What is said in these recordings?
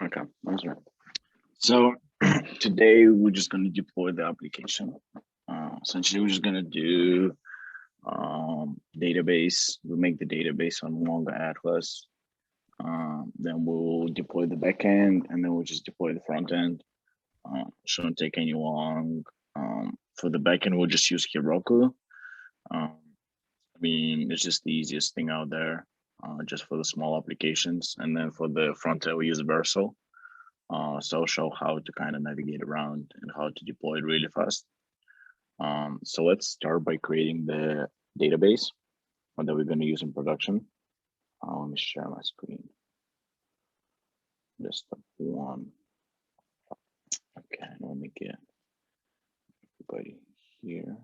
Okay, that's right. So today we're just going to deploy the application. Essentially, we're just going to do database. We make the database on Mongo Atlas. Then we'll deploy the backend, and then we'll just deploy the front end. Shouldn't take any long. For the backend, we'll just use Hiroku. I mean, it's just the easiest thing out there, just for the small applications. And then for the front end, we use Vercel. So I'll show how to kind of navigate around and how to deploy it really fast. So let's start by creating the database that we're going to use in production. Let me share my screen. Just step one. Okay, let me get everybody here.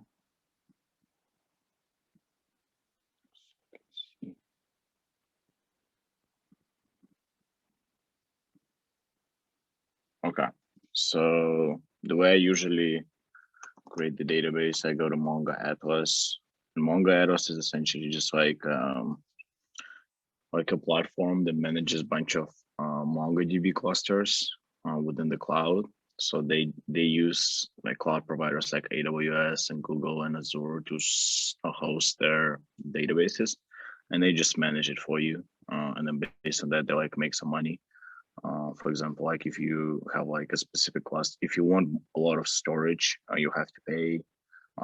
Okay, so the way I usually create the database, I go to Mongo Atlas. And Mongo Atlas is essentially just like a platform that manages a bunch of MongoDB clusters within the cloud. So they use like cloud providers like AWS and Google and Azure to host their databases, and they just manage it for you. And then based on that, they like make some money. For example, like if you have like a specific cluster, if you want a lot of storage, you have to pay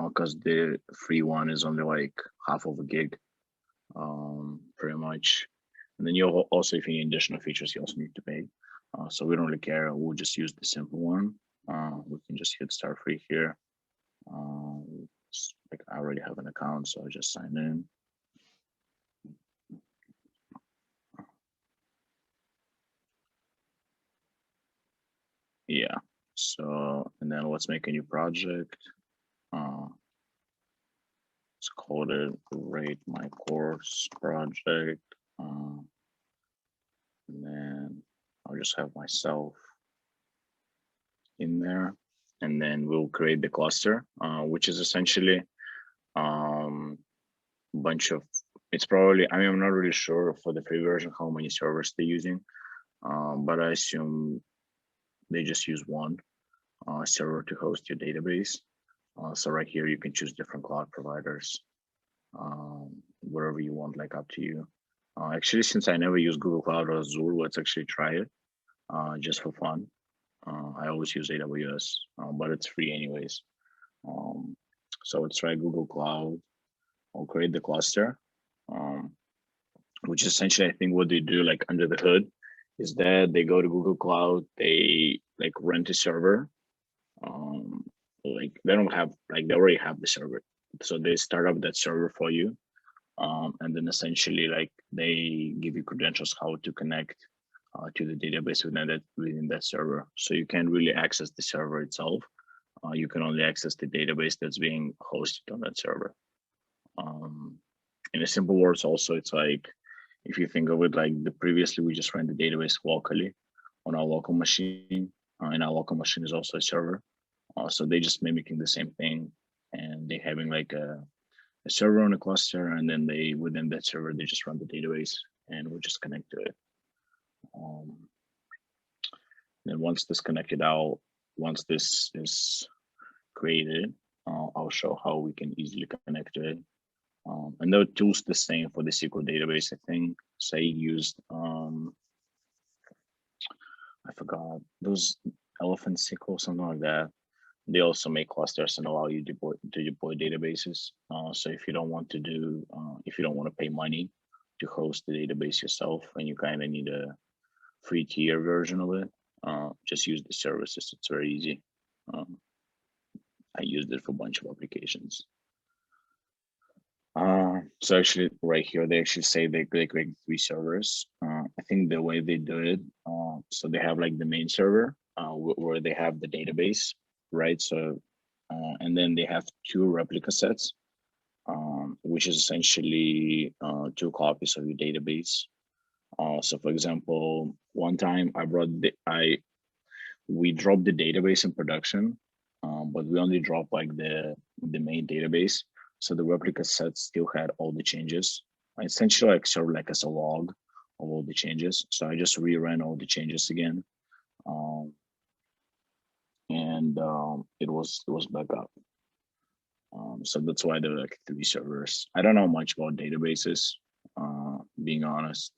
because the free one is only like half of a gig, pretty much. And then you also, if you need additional features, you also need to pay. So we don't really care. We'll just use the simple one. We can just hit start free here. Like I already have an account, so I'll just sign in. Yeah. So, and then let's make a new project. Let's call it Rate My Course project. And then I'll just have myself in there, and then we'll create the cluster, which is essentially bunch of, it's probably, I mean, I'm not really sure for the free version how many servers they're using, but I assume they just use one server to host your database. So right here, you can choose different cloud providers, wherever you want, like up to you. Actually, since I never use Google Cloud or Azure, let's actually try it just for fun. I always use AWS, but it's free anyways. So let's try Google Cloud. I'll create the cluster, which essentially I think what they do like under the hood is that they go to Google Cloud, they like rent a server. Like they don't have, like they already have the server. So they start up that server for you. And then essentially like they give you credentials how to connect to the database within that server. So you can't really access the server itself. You can only access the database that's being hosted on that server. In a simple words, also, it's like, if you think of it like previously we just ran the database locally on our local machine, and our local machine is also a server. So they just mimicking the same thing, and they having like a server on a cluster, and then they within that server they just run the database, and we'll just connect to it. Then once this connected out, once this is created, I'll show how we can easily connect to it. And there are tools the same for the SQL database, I think. Say used, I forgot, those Elephant SQL, something like that. They also make clusters and allow you to deploy databases. So if you don't want to do, if you don't want to pay money to host the database yourself, and you kind of need a free tier version of it, just use the services. It's very easy. I used it for a bunch of applications. So actually right here, they actually say they create 3 servers. I think the way they do it, so they have like the main server where they have the database, right? So, and then they have 2 replica sets, which is essentially 2 copies of your database. So for example, one time we dropped the database in production, but we only dropped like the main database. So the replica set still had all the changes. I essentially like served like as a log of all the changes. So I just reran all the changes again. and it was back up. So that's why there were like 3 servers. I don't know much about databases, being honest.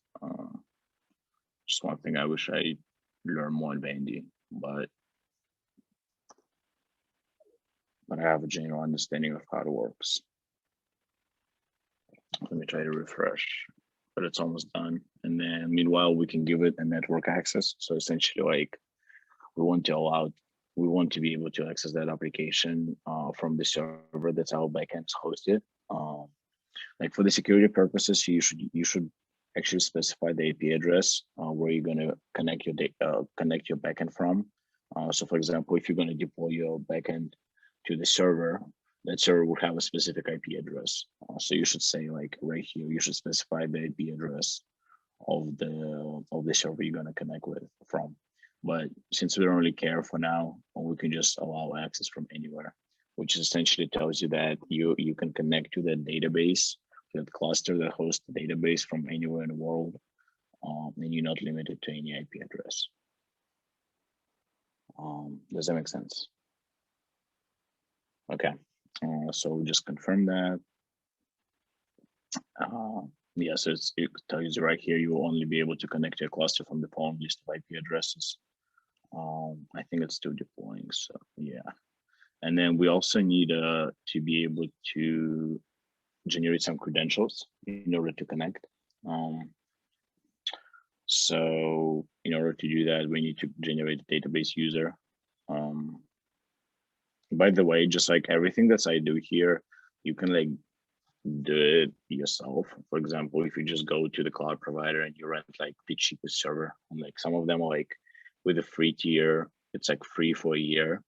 Just one thing I wish I learned more in Vandy, but I have a general understanding of how it works. Let me try to refresh, but it's almost done. And then meanwhile, we can give it a network access. So essentially, like we want to be able to access that application from the server that's our backend is hosted. Like for the security purposes, you should actually specify the IP address where you're going to connect your backend from. So for example, if you're going to deploy your backend to the server, that server will have a specific IP address. So you should say like right here, you should specify the IP address of the server you're going to connect with from. But since we don't really care for now, we can just allow access from anywhere, which essentially tells you that you can connect to that database, that cluster that hosts the database from anywhere in the world, and you're not limited to any IP address. Does that make sense? Okay, so we'll just confirm that. Yeah, so it tells you right here, you will only be able to connect your cluster from the following list of IP addresses. I think it's still deploying, so yeah. And then we also need to be able to generate some credentials in order to connect. So in order to do that, we need to generate a database user. By the way, just like everything that I do here, you can like do it yourself. For example, if you just go to the cloud provider and you rent like the cheapest server, and like some of them are like with a free tier, it's like free for a year.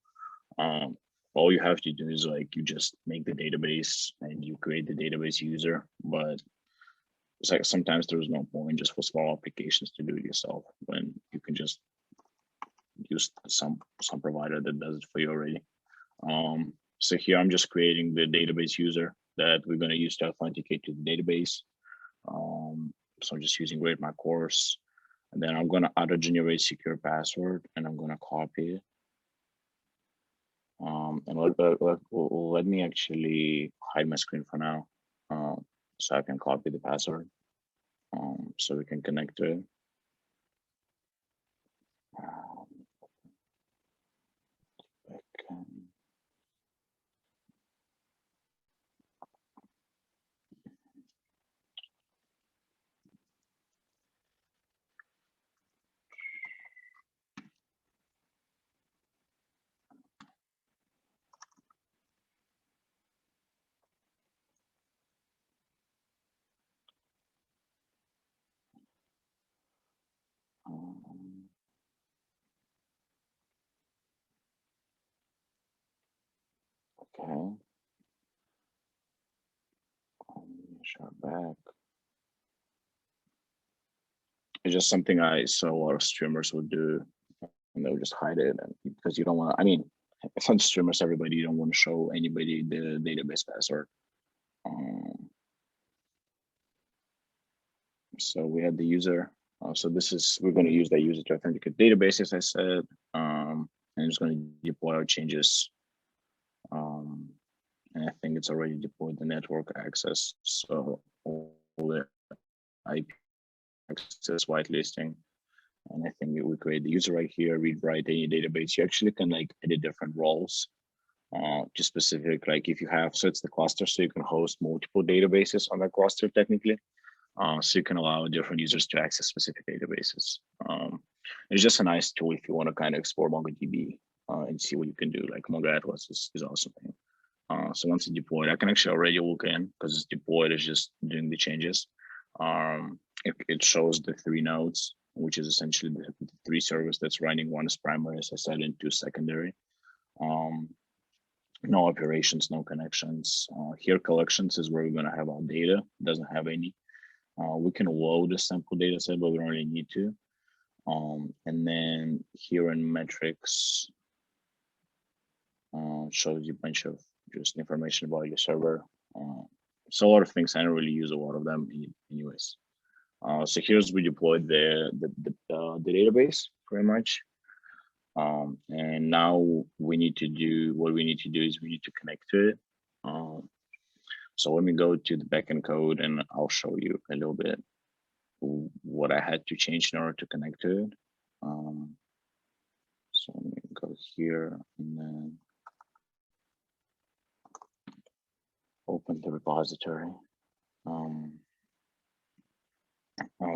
All you have to do is like you just make the database and you create the database user. But it's like sometimes there's no point just for small applications to do it yourself when you can just use some provider that does it for you already. So here I'm just creating the database user that we're going to use to authenticate to the database. So I'm just using rate my course, and then I'm going to auto generate secure password, and I'm going to copy it. And let me actually hide my screen for now, so I can copy the password, so we can connect to it. Okay. Share back. It's just something I saw a lot of streamers would do, and they'll just hide it, and because you don't want to. I mean, some streamers, everybody, you don't want to show anybody the database password. So we have the user. So this is, we're going to use that user to authenticate database, as I said, and it's going to deploy our changes. And I think it's already deployed the network access. So all the IP access whitelisting. And I think we create the user right here, read write any database. You actually can like edit different roles to specific, like if you have, so it's the cluster, so you can host multiple databases on that cluster technically. So you can allow different users to access specific databases. It's just a nice tool if you want to kind of explore MongoDB and see what you can do. Like Mongo Atlas is awesome. So once it's deployed, I can actually already look in because it's deployed. It's just doing the changes. It shows the 3 nodes, which is essentially the 3 servers that's running. One is primary, as I said, and 2 secondary. No operations, no connections. Here, collections is where we're going to have our data. It doesn't have any. We can load a sample data set, but we don't really need to. And then here in metrics, shows you a bunch of just information about your server. So a lot of things, I don't really use a lot of them anyways. So here's we deployed the database pretty much. And now we need to do what we need to do is we need to connect to it. So let me go to the backend code and I'll show you a little bit what I had to change in order to connect to it. So let me go here and then open the repository.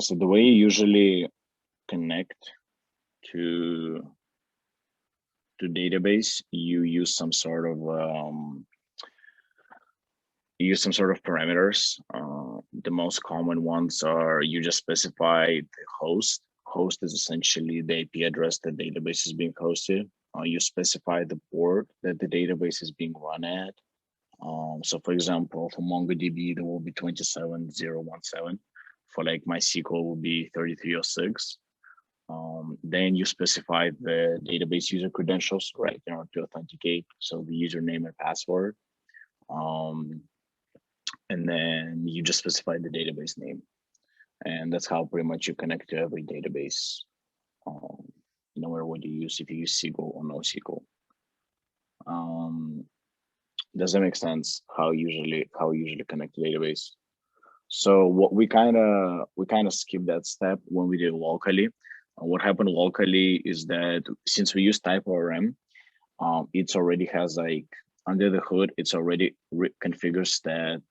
So the way you usually connect to database, you use some sort of parameters. The most common ones are you just specify the host. Host is essentially the IP address that database is being hosted. You specify the port that the database is being run at. So for example, for MongoDB, there will be 27017. For like MySQL will be 3306. Then you specify the database user credentials, right, in order to authenticate. So the username and password. And then you just specify the database name. And that's how pretty much you connect to every database, no matter what you use, if you use SQL or NoSQL. Does that make sense? How usually connect to database? So what we kind of skip that step when we did locally. What happened locally is that since we use TypeORM, it already has like under the hood, it's already configures that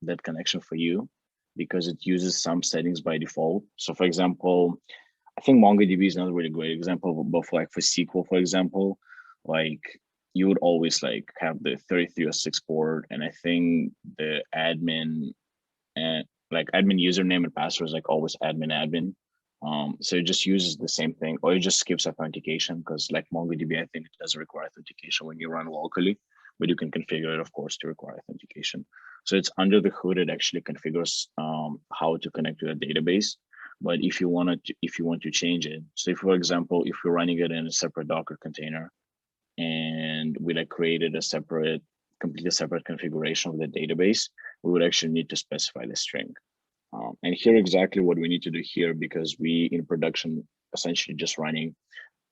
that connection for you because it uses some settings by default. So for example, I think MongoDB is not a really great example, but for like for SQL, for example, like you would always like have the 3306 port, and I think the admin and like admin username and password is like always admin. So it just uses the same thing, or it just skips authentication because like MongoDB, I think it doesn't require authentication when you run locally, but you can configure it, of course, to require authentication. So it's under the hood, it actually configures how to connect to a database. But if you want to change it, so if, for example, if you're running it in a separate Docker container and we like created a completely separate configuration of the database, we would actually need to specify the string. And here exactly what we need to do here, because we in production essentially just running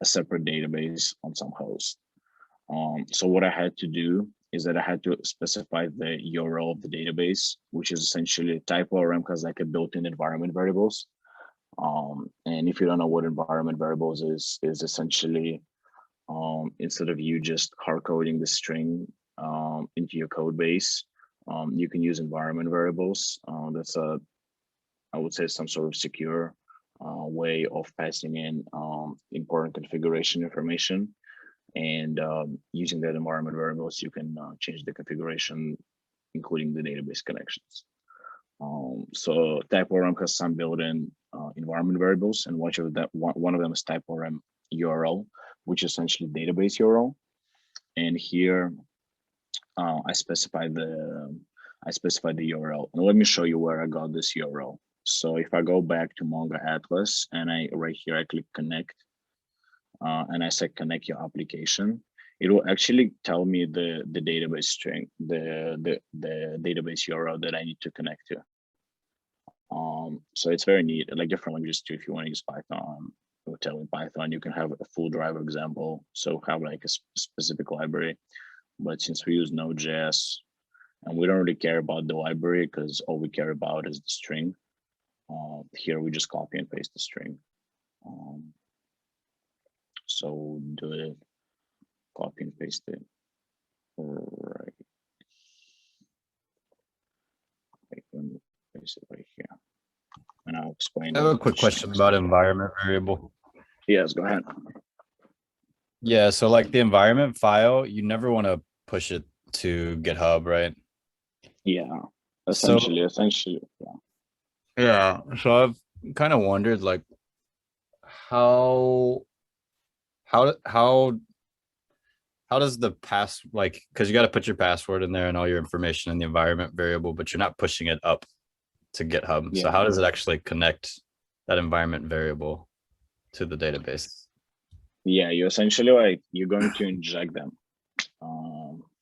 a separate database on some host. So what I had to do is that I had to specify the URL of the database, which is essentially TypeORM has like a built-in environment variables. And if you don't know what environment variables is essentially instead of you just hard coding the string into your code base, you can use environment variables. That's I would say some sort of secure way of passing in important configuration information. And using that environment variables, you can change the configuration, including the database connections. So TypeORM has some built-in environment variables, and one of them is TypeORM URL, which is essentially database URL. And here I specify the URL. And let me show you where I got this URL. So if I go back to Mongo Atlas and right here I click connect, and I say connect your application, it will actually tell me the database string, the database URL that I need to connect to. So it's very neat, like different languages too. If you want to use Python, it will tell you Python. You can have a full driver example, so have like a specific library. But since we use Node.js, and we don't really care about the library because all we care about is the string. Here we just copy and paste the string. So do it, copy and paste it. Right. Let me paste it right here. And I'll explain. I have a quick question about environment variable. Yes, go ahead. Yeah, so like the environment file, you never want to push it to GitHub, right? Yeah, essentially, yeah. Yeah, so I've kind of wondered like how does the like, because you got to put your password in there and all your information in the environment variable, but you're not pushing it up to GitHub. Yeah. So how does it actually connect that environment variable to the database? Yeah, you essentially like you're going to inject them.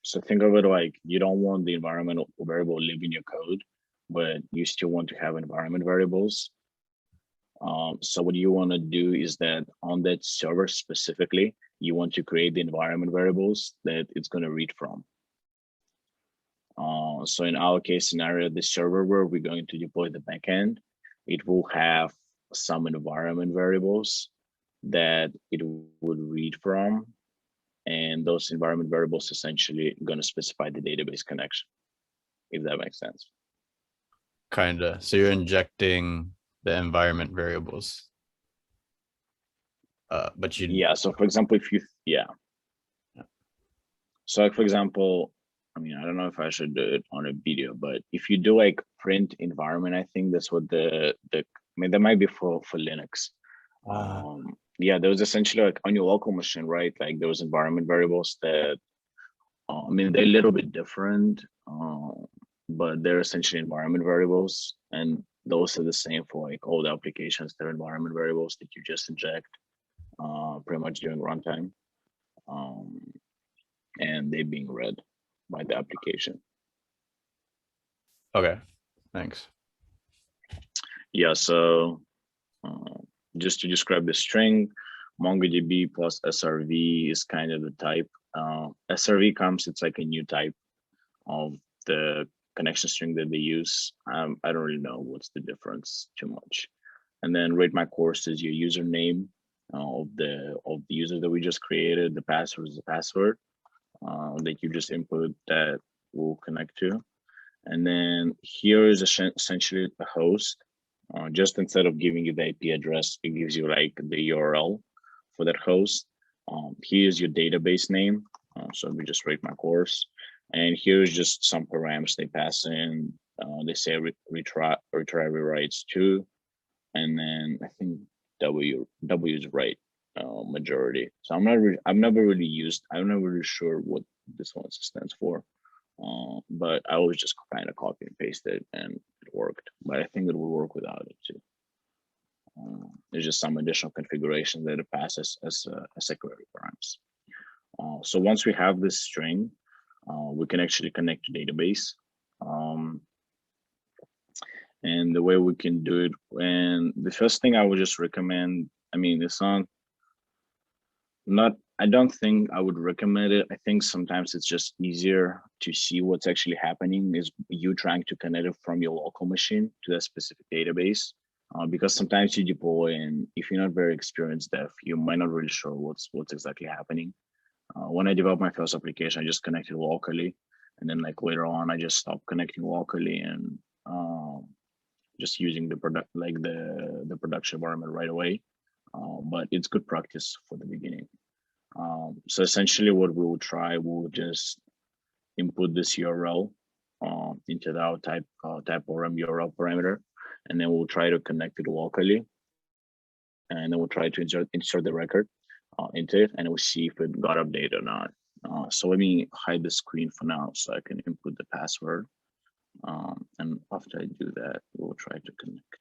So think of it like you don't want the environment variable live in your code, but you still want to have environment variables. So what you want to do is that on that server specifically, you want to create the environment variables that it's going to read from. So in our case scenario, the server where we're going to deploy the backend, it will have some environment variables that it would read from. And those environment variables essentially going to specify the database connection, if that makes sense. Kinda. So you're injecting the environment variables. But you Yeah. So for example, if you so like for example, I mean, I don't know if I should do it on a video, but if you do like print environment, I think that's what I mean, that might be for Linux. Yeah, there was essentially like on your local machine, right? Like those environment variables that, I mean, they're a little bit different, but they're essentially environment variables. And those are the same for like all the applications. They're environment variables that you just inject pretty much during runtime. And they're being read by the application. okay, thanks. Yeah, so just to describe the string, MongoDB plus SRV is kind of the type. SRV comes, it's like a new type of the connection string that they use. I don't really know what's the difference too much. And then rate my course is your username of the user that we just created. The password is the password that you just input that will connect to. And then here is essentially the host. Just instead of giving you the IP address, it gives you like the URL for that host. Here's your database name. So we just rate my course. And here's just some params they pass in. They say retry rewrites to, and then I think W is right majority. So I'm never really sure what this one stands for. But I always just kind of copy and paste it and it worked, but I think it will work without it too. There's just some additional configuration that it passes as a query params. So once we have this string, we can actually connect to database. And the way we can do it, and the first thing I would just recommend, I mean, it's not I don't think I would recommend it. I think sometimes it's just easier to see what's actually happening is you trying to connect it from your local machine to that specific database. Because sometimes you deploy, and if you're not very experienced dev, you might not really sure what's exactly happening. When I developed my first application, I just connected locally, and then like later on, I just stopped connecting locally and just using the production environment right away. But it's good practice for the beginning. So essentially what we will try, we'll just input this URL into our type param URL parameter, and then we'll try to connect it locally. And then we'll try to insert the record into it, and we'll see if it got updated or not. So let me hide the screen for now so I can input the password. And after I do that, we'll try to connect.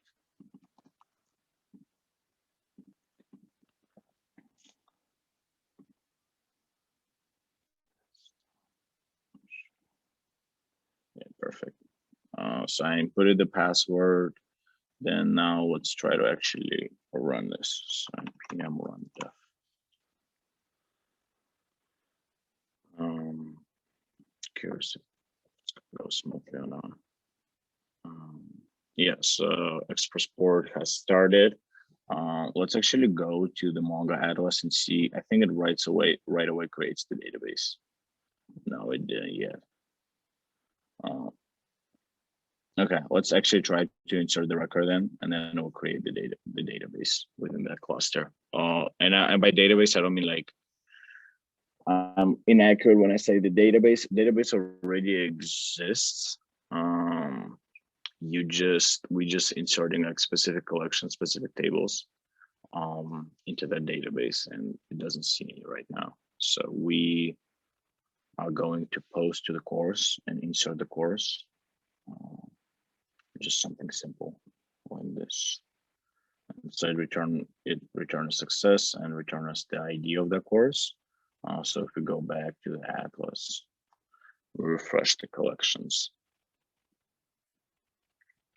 Yeah, perfect. So I inputted the password. Then now let's try to actually run this. So npm run def. Curious if it's gonna go smoothly or not. Yeah, so Express port has started. Let's actually go to the Mongo Atlas and see. I think it right away creates the database. No, it didn't yet. Okay, let's actually try to insert the record then, and then we'll create the database within that cluster. And by database, I don't mean like inaccurate when I say the database. Database already exists. We just inserting like specific collection, specific tables into that database, and it doesn't see any right now. So we are going to post to the course and insert the course. Just something simple like this. So it return a success and return us the ID of the course. So if we go back to the Atlas, we refresh the collections,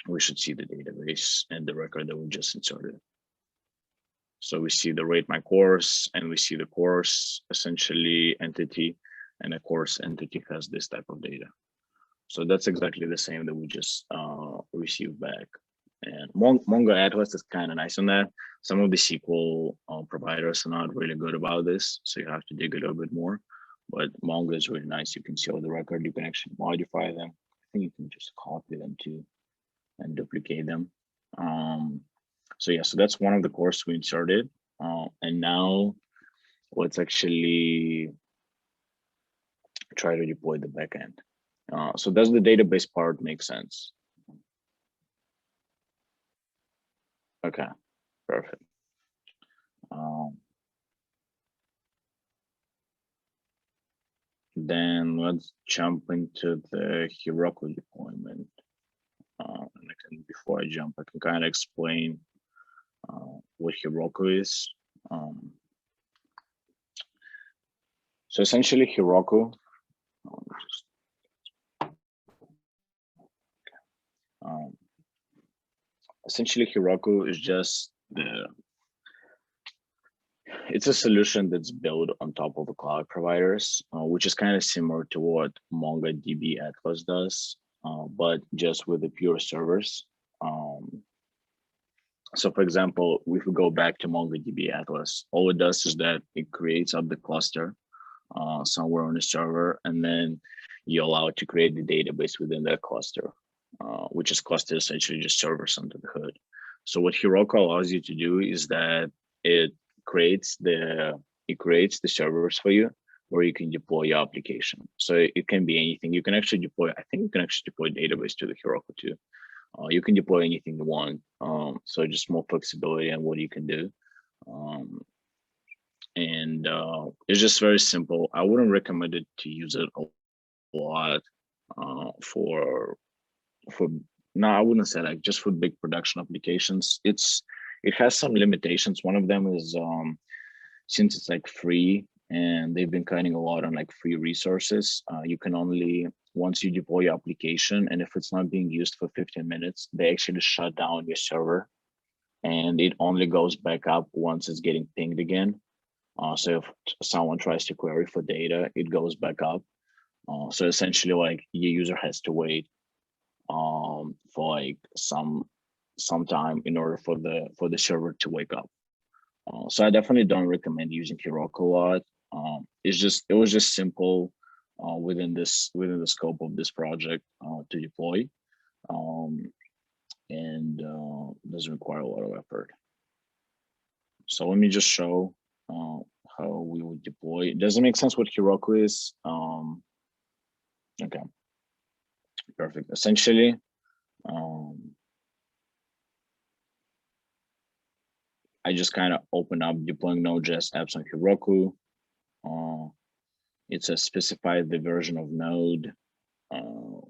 we should see the database and the record that we just inserted. So we see the rate my course, and we see the course essentially entity, and a course entity has this type of data. So that's exactly the same that we just received back. And Mongo Atlas is kind of nice on that. Some of the SQL providers are not really good about this, so you have to dig a little bit more. But Mongo is really nice. You can see all the record. You can actually modify them. I think you can just copy them too and duplicate them. So yeah, so that's one of the courses we inserted. And now let's actually try to deploy the backend. So does the database part make sense? Okay, perfect. Then let's jump into the Hiroku deployment. And before I jump, I can kind of explain what Hiroku is. So essentially Hiroku, is just it's a solution that's built on top of the cloud providers, which is kind of similar to what MongoDB Atlas does, but just with the pure servers. So for example, if we go back to MongoDB Atlas, all it does is that it creates up the cluster somewhere on the server, and then you allow it to create the database within that cluster, which is cluster essentially just servers under the hood. So what Hiroku allows you to do is that it creates the servers for you where you can deploy your application. So it can be anything. You can actually deploy, I think you can actually deploy database to the Hiroku too. You can deploy anything you want. So just more flexibility on what you can do. And it's just very simple. I wouldn't recommend it to use it a lot for no, I wouldn't say like just for big production applications. It has some limitations. One of them is since it's like free and they've been cutting a lot on like free resources, you can only, once you deploy your application, and if it's not being used for 15 minutes, they actually shut down your server and it only goes back up once it's getting pinged again. So if someone tries to query for data, it goes back up. So essentially like your user has to wait for like some time in order for the server to wake up. So I definitely don't recommend using Hiroku a lot. It was just simple within the scope of this project to deploy, and doesn't require a lot of effort. So let me just show how we would deploy. Does it make sense what Hiroku is? Okay, perfect. Essentially, I just kind of open up deploying Node.js apps on Hiroku. It says specify the version of Node.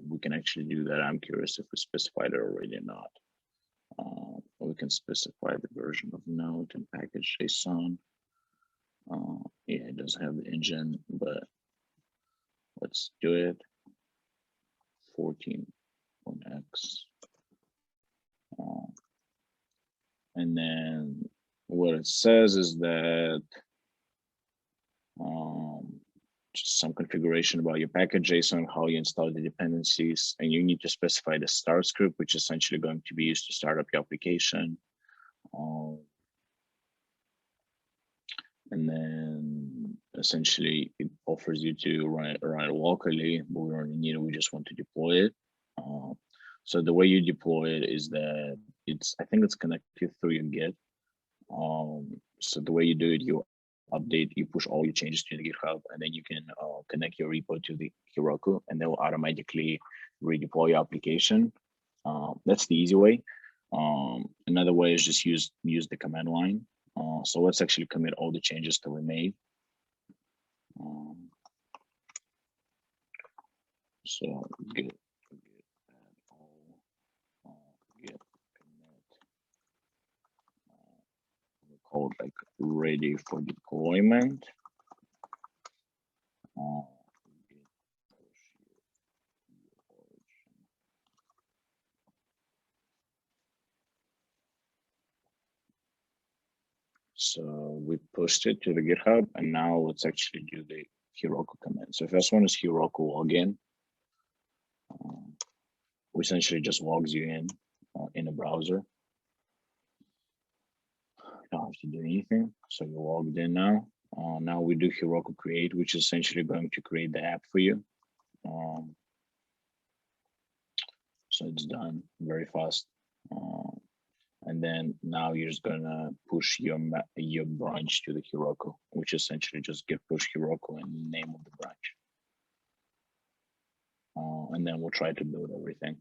We can actually do that. I'm curious if we specified it already or not. We can specify the version of Node and package JSON. Yeah, it doesn't have the engine, but let's do it. 14.x. And then what it says is that just some configuration about your package JSON, how you install the dependencies, and you need to specify the start script, which is essentially going to be used to start up your application. And then essentially it offers you to run it locally, but we don't really need it. We just want to deploy it. So the way you deploy it is that I think it's connected through your Git. So the way you do it, you push all your changes to the GitHub, and then you can connect your repo to the Hiroku, and they will automatically redeploy your application. That's the easy way. Another way is just use the command line. So let's actually commit all the changes that we made. So git commit. We call it like ready for deployment. So we pushed it to the GitHub, and now let's actually do the Hiroku command. So first one is Hiroku login, which essentially just logs you in a browser. You don't have to do anything. So you're logged in now. Now we do Hiroku create, which is essentially going to create the app for you. So it's done very fast. And then now you're just gonna push your branch to the Hiroku, which essentially just give push Hiroku and name of the branch. And then we'll try to build everything.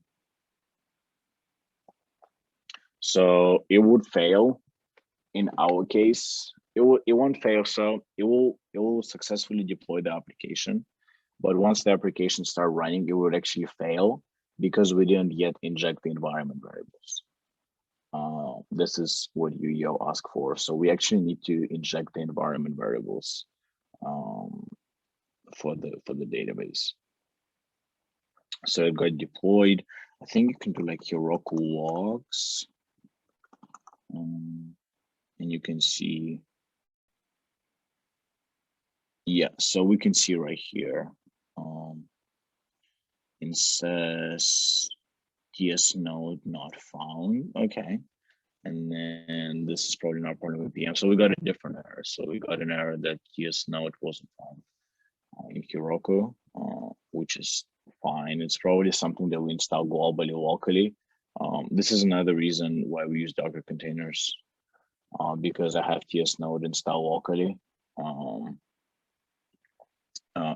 So it would fail in our case. It won't fail. So it will successfully deploy the application, but once the application start running, it would actually fail because we didn't yet inject the environment variables. This is what you ask for. So we actually need to inject the environment variables for the database. So it got deployed. I think you can do like Hiroku logs, and you can see. Yeah, so we can see right here. It says TS node not found. Okay. And then this is probably not part of the PM. So we got a different error. So we got an error that TS node wasn't found in Hiroku, which is fine. It's probably something that we install globally, locally. This is another reason why we use Docker containers, because I have TS node installed locally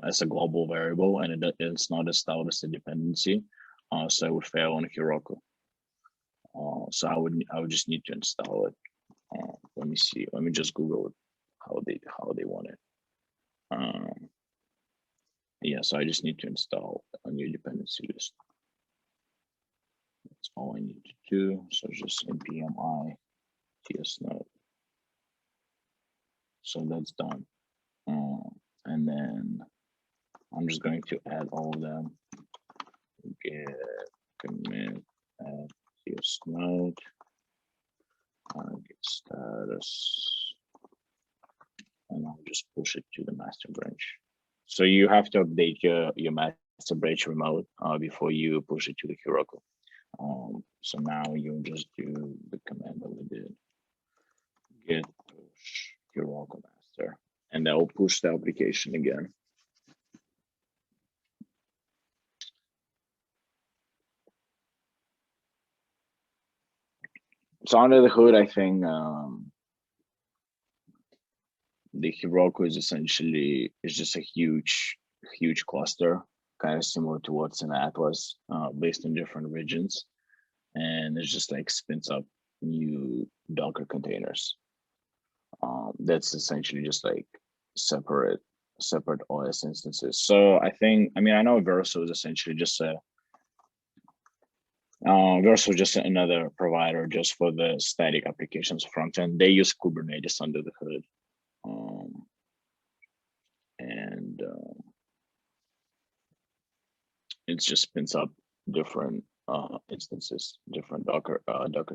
as a global variable, and it's not installed as a dependency. So it would fail on Hiroku. So I would just need to install it. Let me see. Let me just Google it, how they want it. Yeah, so I just need to install a new dependency list. That's all I need to do. So just npm I ts node. So that's done. And then I'm just going to add all of them. Get commit add ts node. Get status. And I'll just push it to the master branch. So you have to update your master branch remote before you push it to the Hiroku. So now you just do the command that we did. Git push Hiroku master, and that will push the application again. So under the hood, I think the Hiroku is essentially just a huge cluster, kind of similar to what's in Atlas, based on different regions, and it just like spins up new Docker containers. That's essentially just like separate OS instances. So I know Verso is essentially just another provider just for the static applications front end. They use Kubernetes under the hood. And it just spins up different instances, different Docker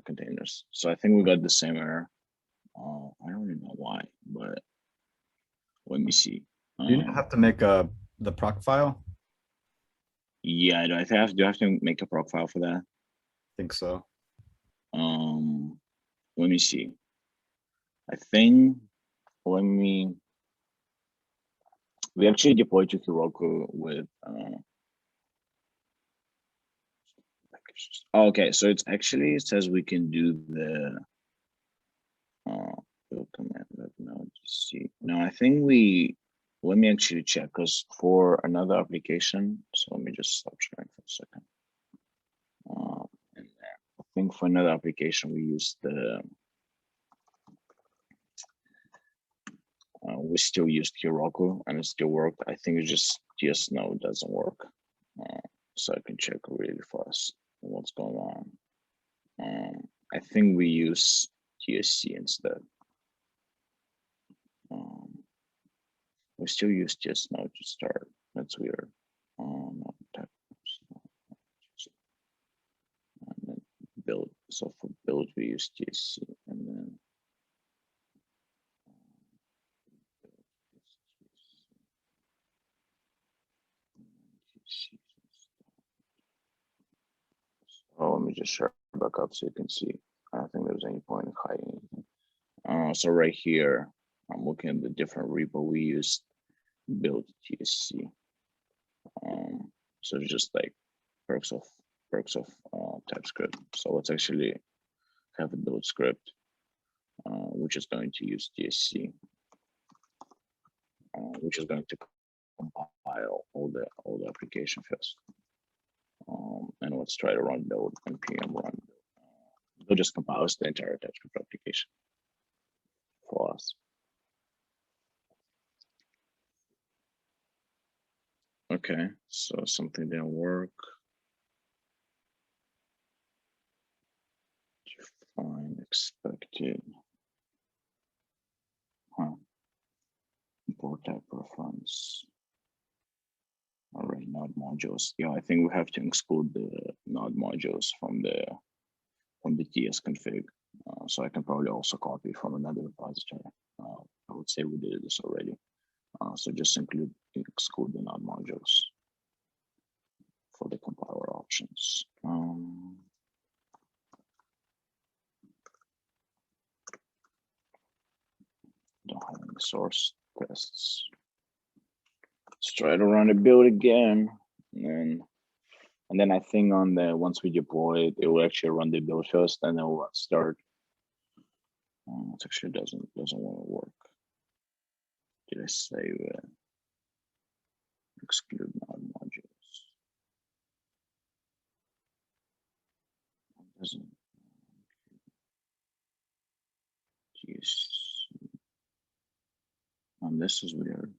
containers. So I think we got the same error. I don't even know why, but let me see. Do you have to make the proc file? Yeah, do I have to make a proc file for that? I think so. Let me see. I think we actually deployed to Hiroku with okay, so it says we can do the build command. No, just see. No, I think let me actually check, because for another application, so let me just stop sharing for a second. And I think for another application we used we still used Hiroku and it still worked. I think it's just TS node doesn't work. So I can check really fast what's going on. I think we use TSC instead. We still use TS node to start. That's weird. And then build. So for build we use TSC, and then just share back up so you can see. I don't think there's any point in hiding anything. So right here, I'm looking at the different repo we used, build TSC. So it's just like perks of TypeScript. So let's actually have a build script, which is going to use TSC, which is going to compile all the application first. And let's try to run build npm run. It'll just compiles the entire TypeScript application for us. Okay, so something didn't work. Define expected. Import type preference. All right, node modules. Yeah, I think we have to exclude the node modules from the TS config. So I can probably also copy from another repository. I would say we did this already. So just exclude the node modules for the compiler options. Don't have any source tests. Let's try to run a build again, and then I think on the once we deploy it, it will actually run the build first, and then we'll start. It actually doesn't want to work. Did I save it? Exclude node modules. It doesn't. Jeez. This is weird.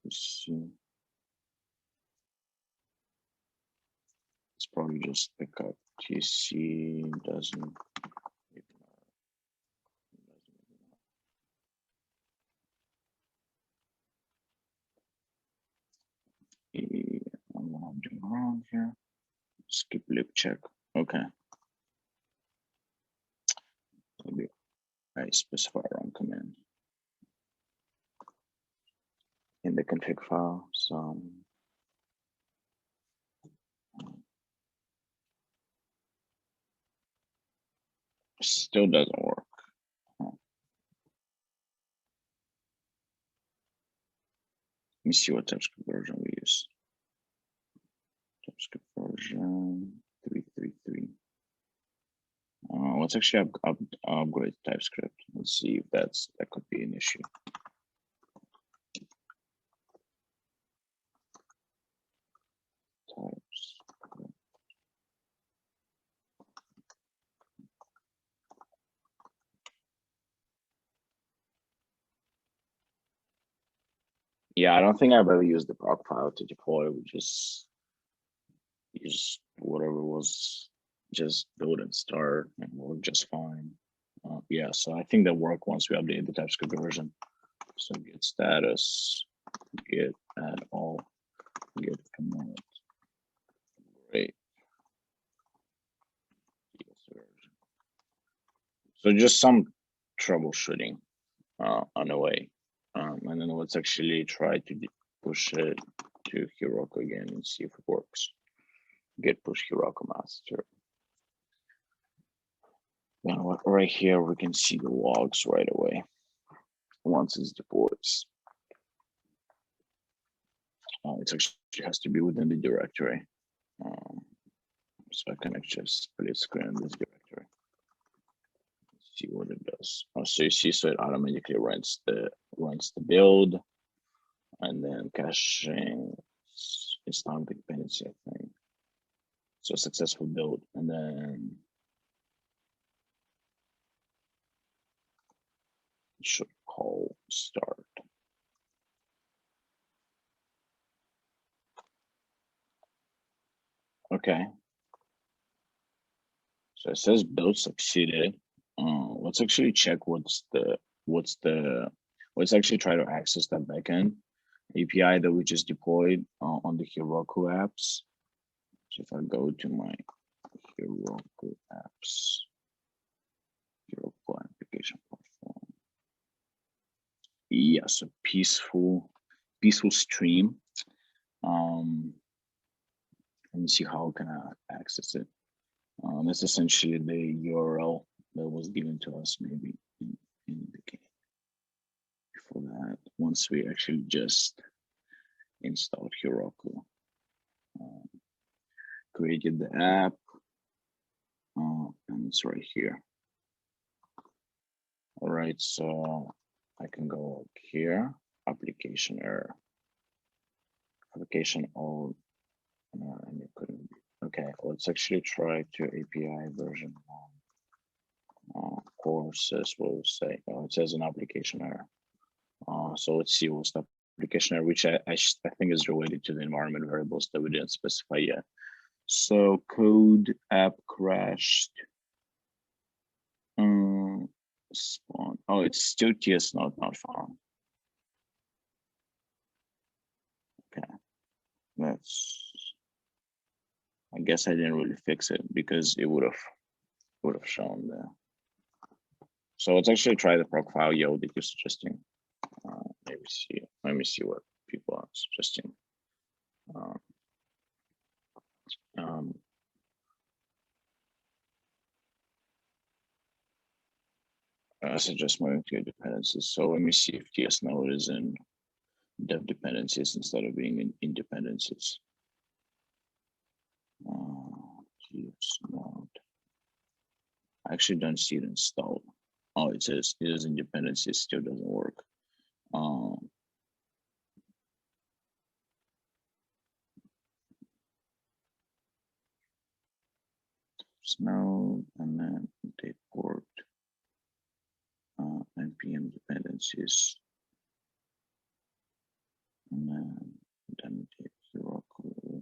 Let's see. It's probably just pick up TC doesn't. I'm doing wrong here. Skip lib check. Okay. Maybe I specify run command in the config file. So still doesn't work. Let me see what TypeScript version we use. TypeScript version 3.3.3. Let's actually upgrade TypeScript. Let's see if that could be an issue. TypeScript. Yeah, I don't think I've ever used the proc file to deploy. We just use whatever was just build and start and work just fine. Yeah, so I think that work once we update the TypeScript version. So git status, git add all, git commit. Great. So just some troubleshooting on the way. And then let's actually try to push it to Hiroku again and see if it works. Git push Hiroku master. Now right here, we can see the logs right away once it's deployed. It actually has to be within the directory. So I can actually split screen this directory. See what it does. So you see, so it automatically runs the build, and then caching is not the dependency, I think. So successful build, and then it should call start. Okay. So it says build succeeded. Let's actually check let's actually try to access that backend API that we just deployed on the Hiroku apps. So if I go to my Hiroku apps, Hiroku application platform. Yeah, so peaceful peaceful stream. Let me see how can I access it. That's essentially the URL that was given to us maybe in the game. Before that, once we actually just installed Hiroku, created the app, and it's right here. All right, so I can go here, application error, application all, and it couldn't be. Okay, let's actually try to API version 1. Courses will say, it says an application error. So let's see what's the application error, which I think is related to the environment variables that we didn't specify yet. So code app crashed. Spawn. Oh, it's still TS node not found. Okay, I guess I didn't really fix it because it would have shown there. So let's actually try the profile yield that you're suggesting. Let me see what people are suggesting. I suggest moving to dependencies. So let me see if TS node is in dev dependencies instead of being in dependencies. TS node. I actually don't see it installed. Oh, it says it is in dependencies, still doesn't work. Node and then date port, npm dependencies, and then date Hiroku,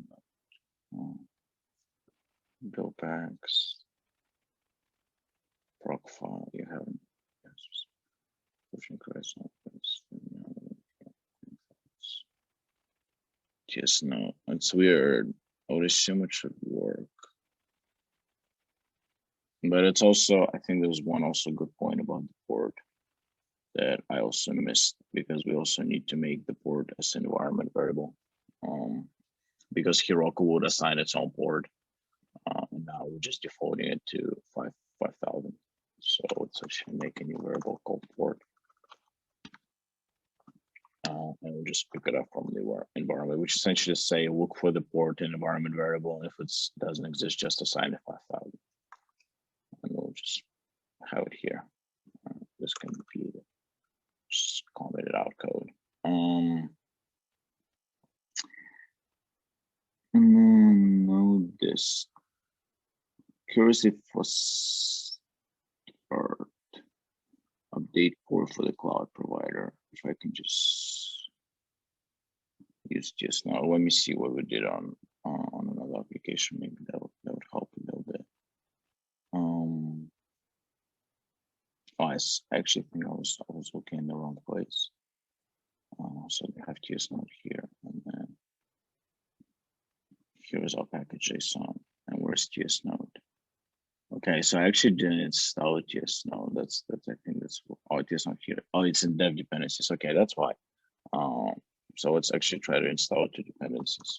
build packs, profile. You haven't. Pushing Christ. Just no, it's weird. I would assume it should work. But it's also, I think there's one also good point about the port that I also missed, because we also need to make the port as an environment variable. Because Hiroku would assign its own port. And now we're just defaulting it to 5,000. So let's actually make a new variable called port. And we'll just pick it up from the environment, which essentially say look for the port in environment variable. And if it doesn't exist, just assign it 5,000. And we'll just have it here. This can be just commented out code. And then node this. Curious if for start update port for the cloud provider, if I can just use just now. Let me see what we did on another application. Maybe that would help a little bit. I actually think I was looking in the wrong place. So we have TS node here, and then here is our package JSON, and where's TS node? Okay, so I actually didn't install TS node. That's I think that's TS node here. Oh, it's in dev dependencies. Okay, that's why. So let's actually try to install it to dependencies.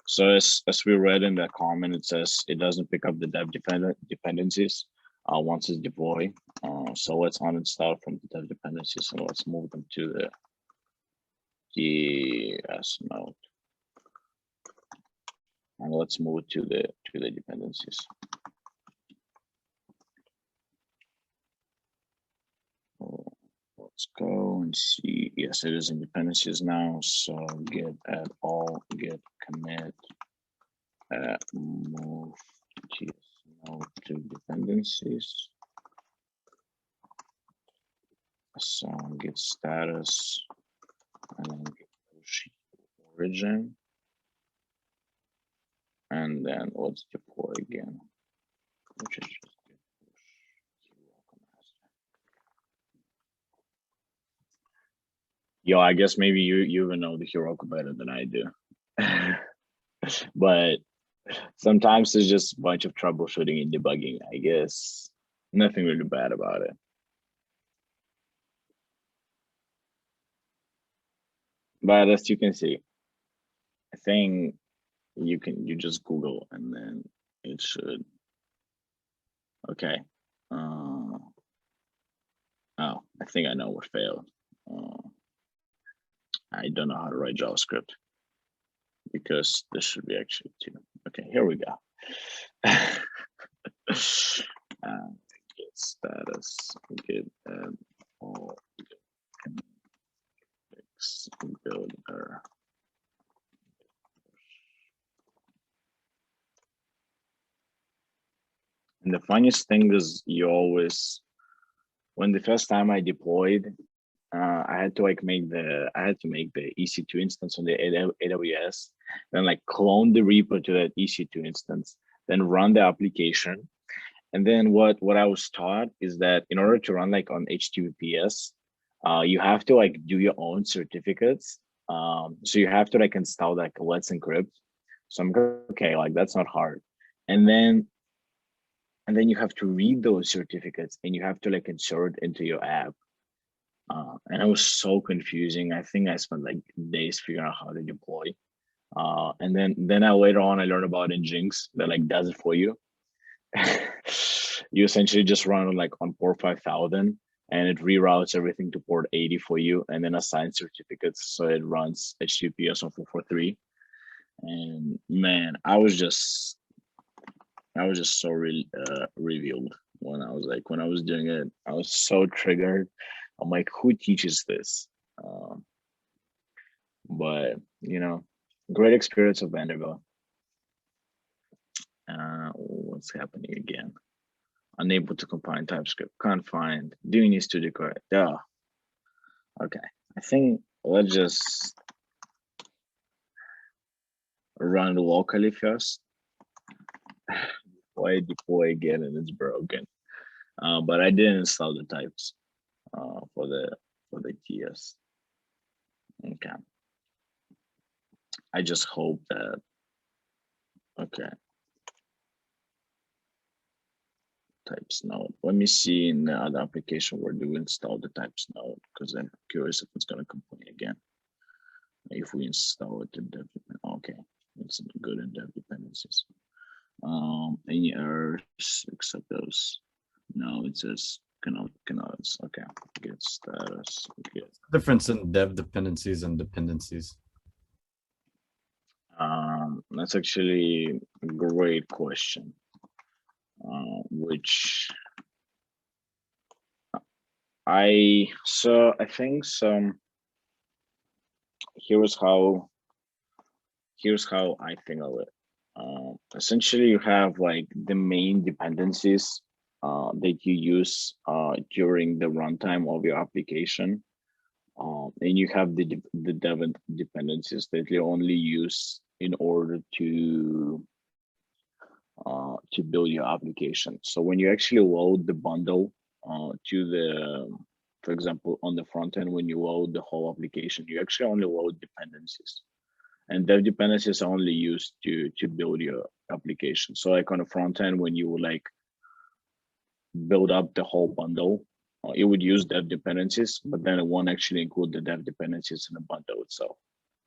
So as we read in that comment, it says it doesn't pick up the dev dependencies once it's deployed. So let's uninstall from the dev dependencies and let's move them to the TS node. And let's move it to the dependencies. Let's go and see. Yes, it is in dependencies now. So git add all, git commit, move TS node to dependencies. So git status, and then git push origin. And then let's deploy again, which is just git push Hiroku master. Yo, I guess maybe you even know the Hiroku better than I do. But sometimes it's just a bunch of troubleshooting and debugging, I guess. Nothing really bad about it. But as you can see, I think you just Google and then it should. Okay. Oh, I think I know what failed. I don't know how to write JavaScript because this should be actually 2. Okay, here we go. Get status, get all build error. And the funniest thing is when the first time I deployed, I had to make the EC2 instance on the AWS, then like clone the repo to that EC2 instance, then run the application. And then what I was taught is that in order to run like on HTTPS, you have to like do your own certificates. So you have to like install like Let's Encrypt. So I'm okay, like that's not hard. And then you have to read those certificates and you have to like insert into your app. And it was so confusing. I think I spent like days figuring out how to deploy. And then later on I learned about Nginx that like does it for you. You essentially just run like on port 5000 and it reroutes everything to port 80 for you and then assigns certificates. So it runs HTTPS on 443. And man, I was just so revealed when I was doing it. I was so triggered. I'm like, who teaches this? But you know, great experience of Vanderbilt. What's happening again? Unable to compile TypeScript. Can't find. Doing needs to declare. Duh. Okay. I think let's just run locally first. Why deploy again and it's broken? But I didn't install the types for the TS. Okay. I just hope that. Okay. Types node. Let me see in the other application where do we install the types node because I'm curious if it's going to complain again. If we install it in dev, okay, it's good in dev dependencies. Any errors except those? No, it says cannot. Okay, get status. Get. Difference in dev dependencies and dependencies. That's actually a great question. Which I think some. Here's how I think of it. Essentially, you have like the main dependencies that you use during the runtime of your application, and you have the dev dependencies that you only use in order to build your application. So when you actually load the bundle to the, for example, on the front end, when you load the whole application, you actually only load dependencies. And dev dependencies are only used to build your application. So like on the front end, when you like build up the whole bundle, it would use dev dependencies, but then it won't actually include the dev dependencies in the bundle itself.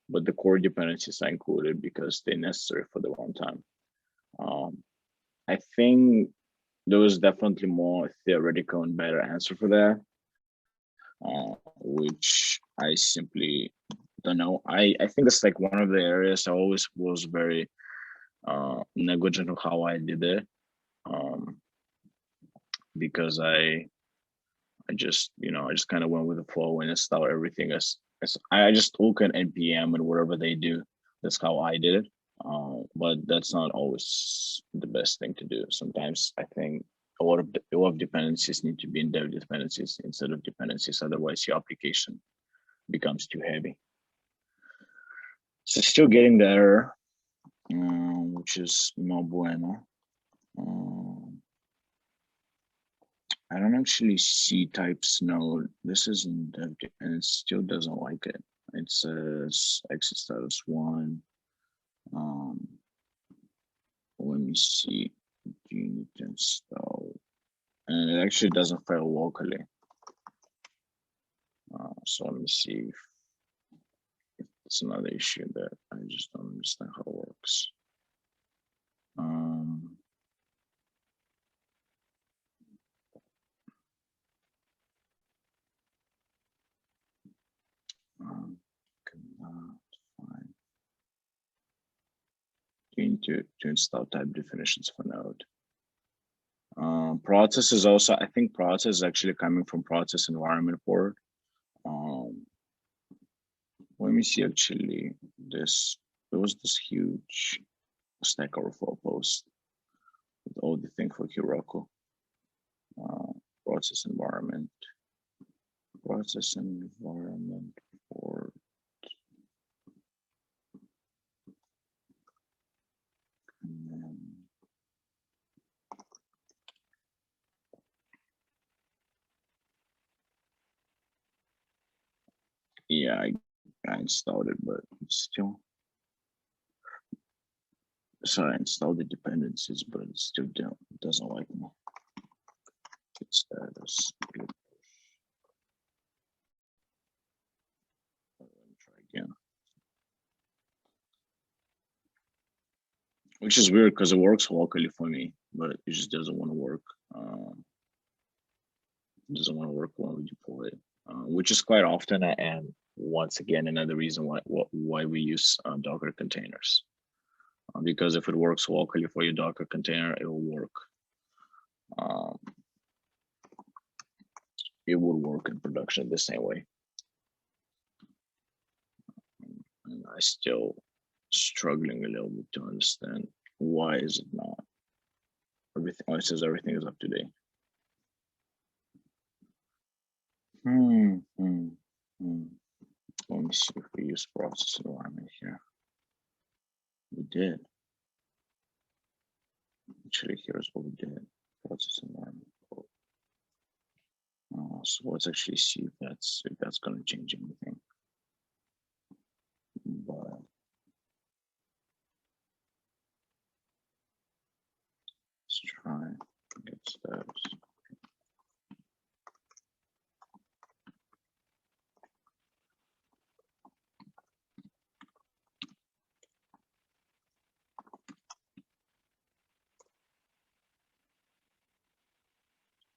But the core dependencies are included because they're necessary for the runtime. I think there was definitely more theoretical and better answer for that, which I simply don't know. I think it's like one of the areas I always was very negligent of how I did it, because I just kind of went with the flow and installed everything as I just look at npm and whatever they do. That's how I did it. But that's not always the best thing to do. Sometimes I think a lot of dependencies need to be in dev dependencies instead of dependencies. Otherwise, your application becomes too heavy. So still getting there, which is no bueno. I don't actually see types node. This isn't dev and it still doesn't like it. It says exit status 1. Let me see. Do you need to install? And it actually doesn't fail locally. So let me see That's another issue that I just don't understand how it works. Cannot find. You need to install type definitions for Node. Process is also, I think process is actually coming from process environment port. Let me see actually this, there was this huge Stack Overflow post with all the thing for Hiroku. Process environment port. And then yeah, I installed it, but it's still. So I installed the dependencies, but it still doesn't like me. Git status. Let me try again. Which is weird because it works locally for me, but it just doesn't want to work. Doesn't want to work when we deploy it, which is quite often. And once again, another reason why we use Docker containers. Because if it works locally for your Docker container, it will work. It will work in production the same way. And I still struggling a little bit to understand why is it not. Everything, it says everything is up to date. Let me see if we use process environment here. We did. Actually, here's what we did. Process environment. So let's actually see if that's going to change anything. But let's try get steps.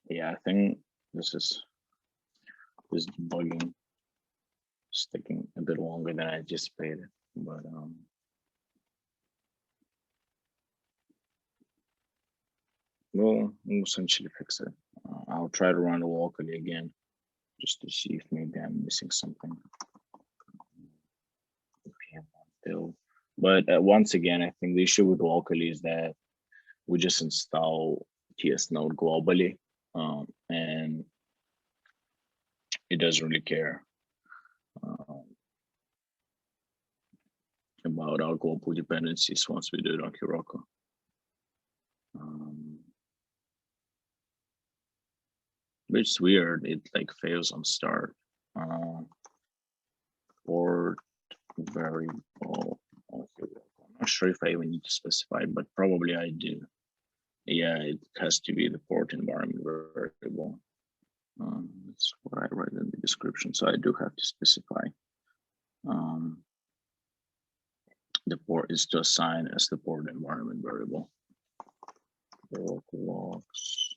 Yeah, I think this debugging is taking a bit longer than I anticipated, but we'll essentially fix it. I'll try to run it locally again, just to see if maybe I'm missing something. But once again, I think the issue with locally is that we just install TS Node globally, and it doesn't really care about our global dependencies once we do it on Hiroku. But it's weird, it like fails on start. Port variable. I'm not sure if I even need to specify, but probably I do. Yeah, it has to be the port environment variable. That's what I write in the description. So I do have to specify. The port is to assign as the port environment variable. Logs.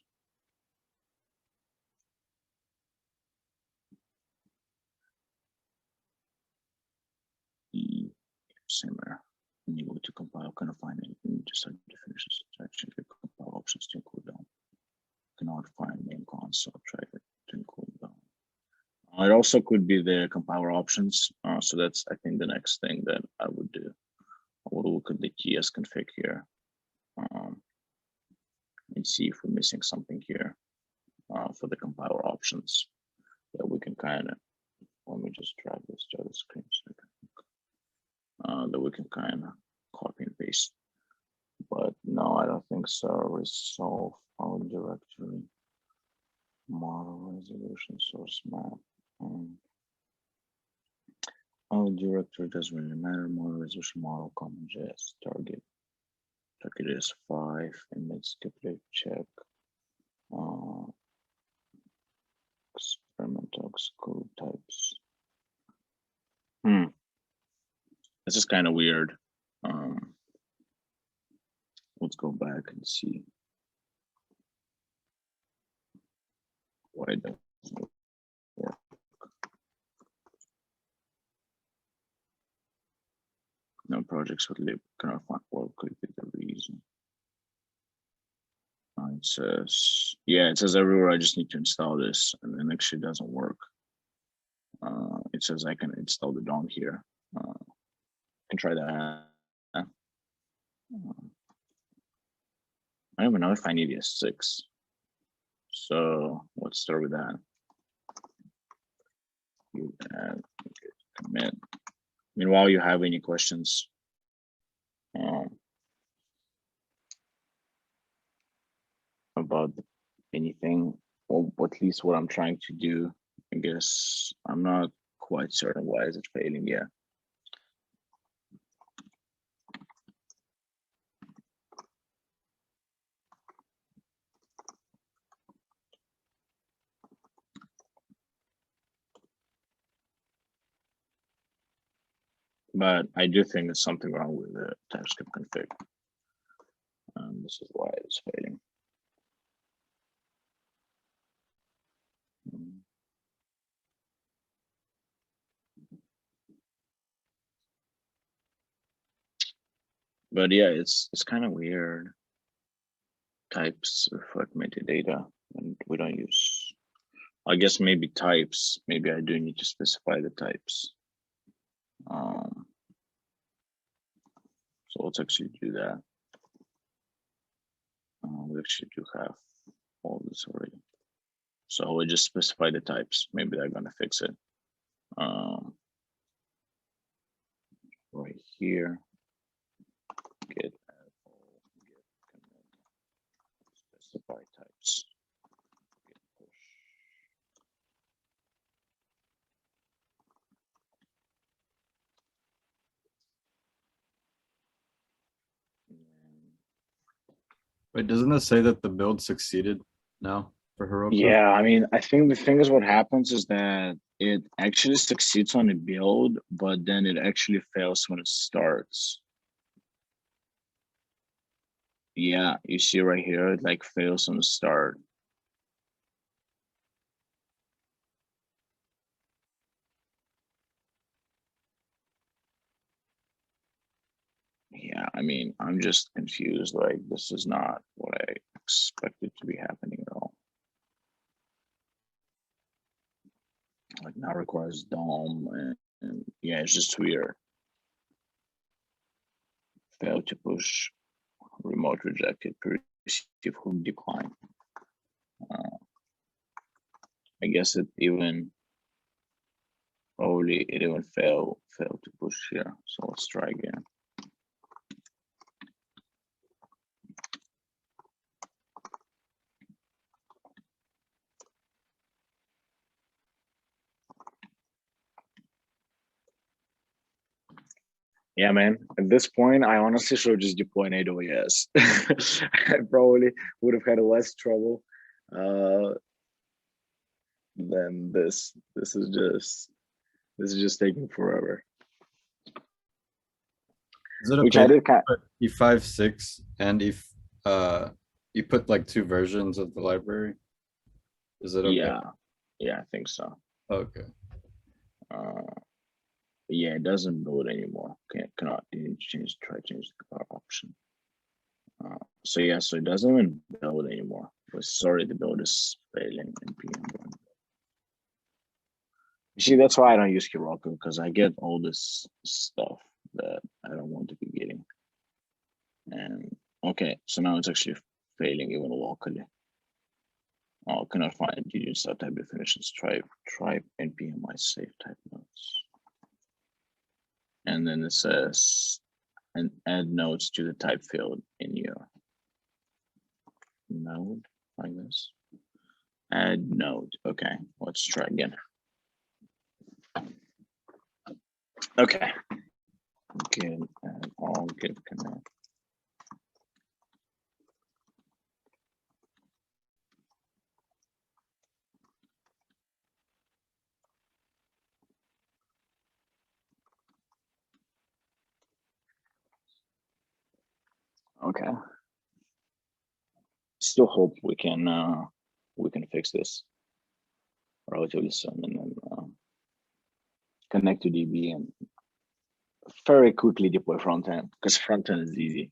Same error. When you go to compile, kind of find it. You just have definitions section, compile options to include down. Cannot find main console, try to include down. It also could be the compiler options. So that's, I think, the next thing that I would do. I would look at the TS config here and see if we're missing something here for the compiler options that we can kind of, let me just drag this to the screen so that we can kind of copy and paste. But no, I don't think so. Resolve our directory, model resolution, source map. Our directory doesn't really matter. Model resolution, model common.js, target is 5, image skiplet check. Experimental code types. this is kind of weird. Let's go back and see why it doesn't work. No projects with lib cannot find what could be the reason. It says, yeah, it says everywhere I just need to install this, and then actually doesn't work. It says I can install the DOM here. I can try that. I don't even know if I need S6. So let's start with that. You add commit. Meanwhile, you have any questions? About anything, or at least what I'm trying to do. I guess I'm not quite certain why is it failing yet. But I do think there's something wrong with the TypeScript config. This is why it's failing. But yeah, it's kind of weird. Types reflect metadata, and we don't use. I guess maybe types. Maybe I do need to specify the types. So let's actually do that. We actually do have all this already. So we'll just specify the types. Maybe they're gonna fix it. Right here, get specify types. Wait, doesn't it say that the build succeeded now for Hiroku? Yeah, I mean, I think the thing is what happens is that it actually succeeds on a build, but then it actually fails when it starts. Yeah, you see right here, it like fails on the start. Yeah, I mean, I'm just confused. Like, this is not what I expected to be happening at all. Like, now requires DOM, and yeah, it's just weird. Failed to push, remote rejected, receive hook decline. I guess it even probably it even failed to push here. So let's try again. Yeah, man. At this point, I honestly should just deploy an AWS. I probably would have had less trouble than this. This is just taking forever. Is it Which okay I did E5.6 and if you put like two versions of the library? Is it okay? Yeah, I think so. Okay. Yeah, it doesn't build anymore. Cannot change the car option. So yeah, so it doesn't even build anymore. But sorry, the build is failing in PM1. You see, that's why I don't use Hiroku, because I get all this stuff that I don't want to be getting. And okay, so now it's actually failing even locally. Oh, cannot find DU subtype definitions. Try npm my safe type notes. And then it says, and add nodes to the type field in your node like this. Add node. Okay, let's try again. Okay. Git add all git commit. Okay. Still hope we can fix this relatively soon, and then connect to DB and very quickly deploy front end, because front end is easy.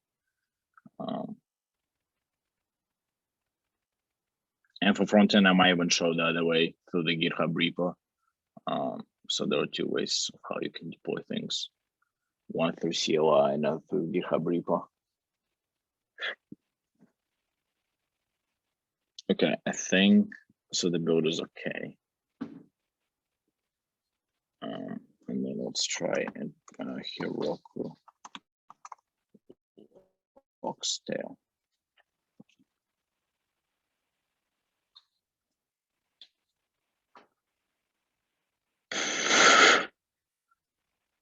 And for front end, I might even show the other way through the GitHub repo. So there are two ways of how you can deploy things. One through CLI, another through GitHub repo. Okay, I think so. The build is okay. And then let's try and Hiroku Foxtail.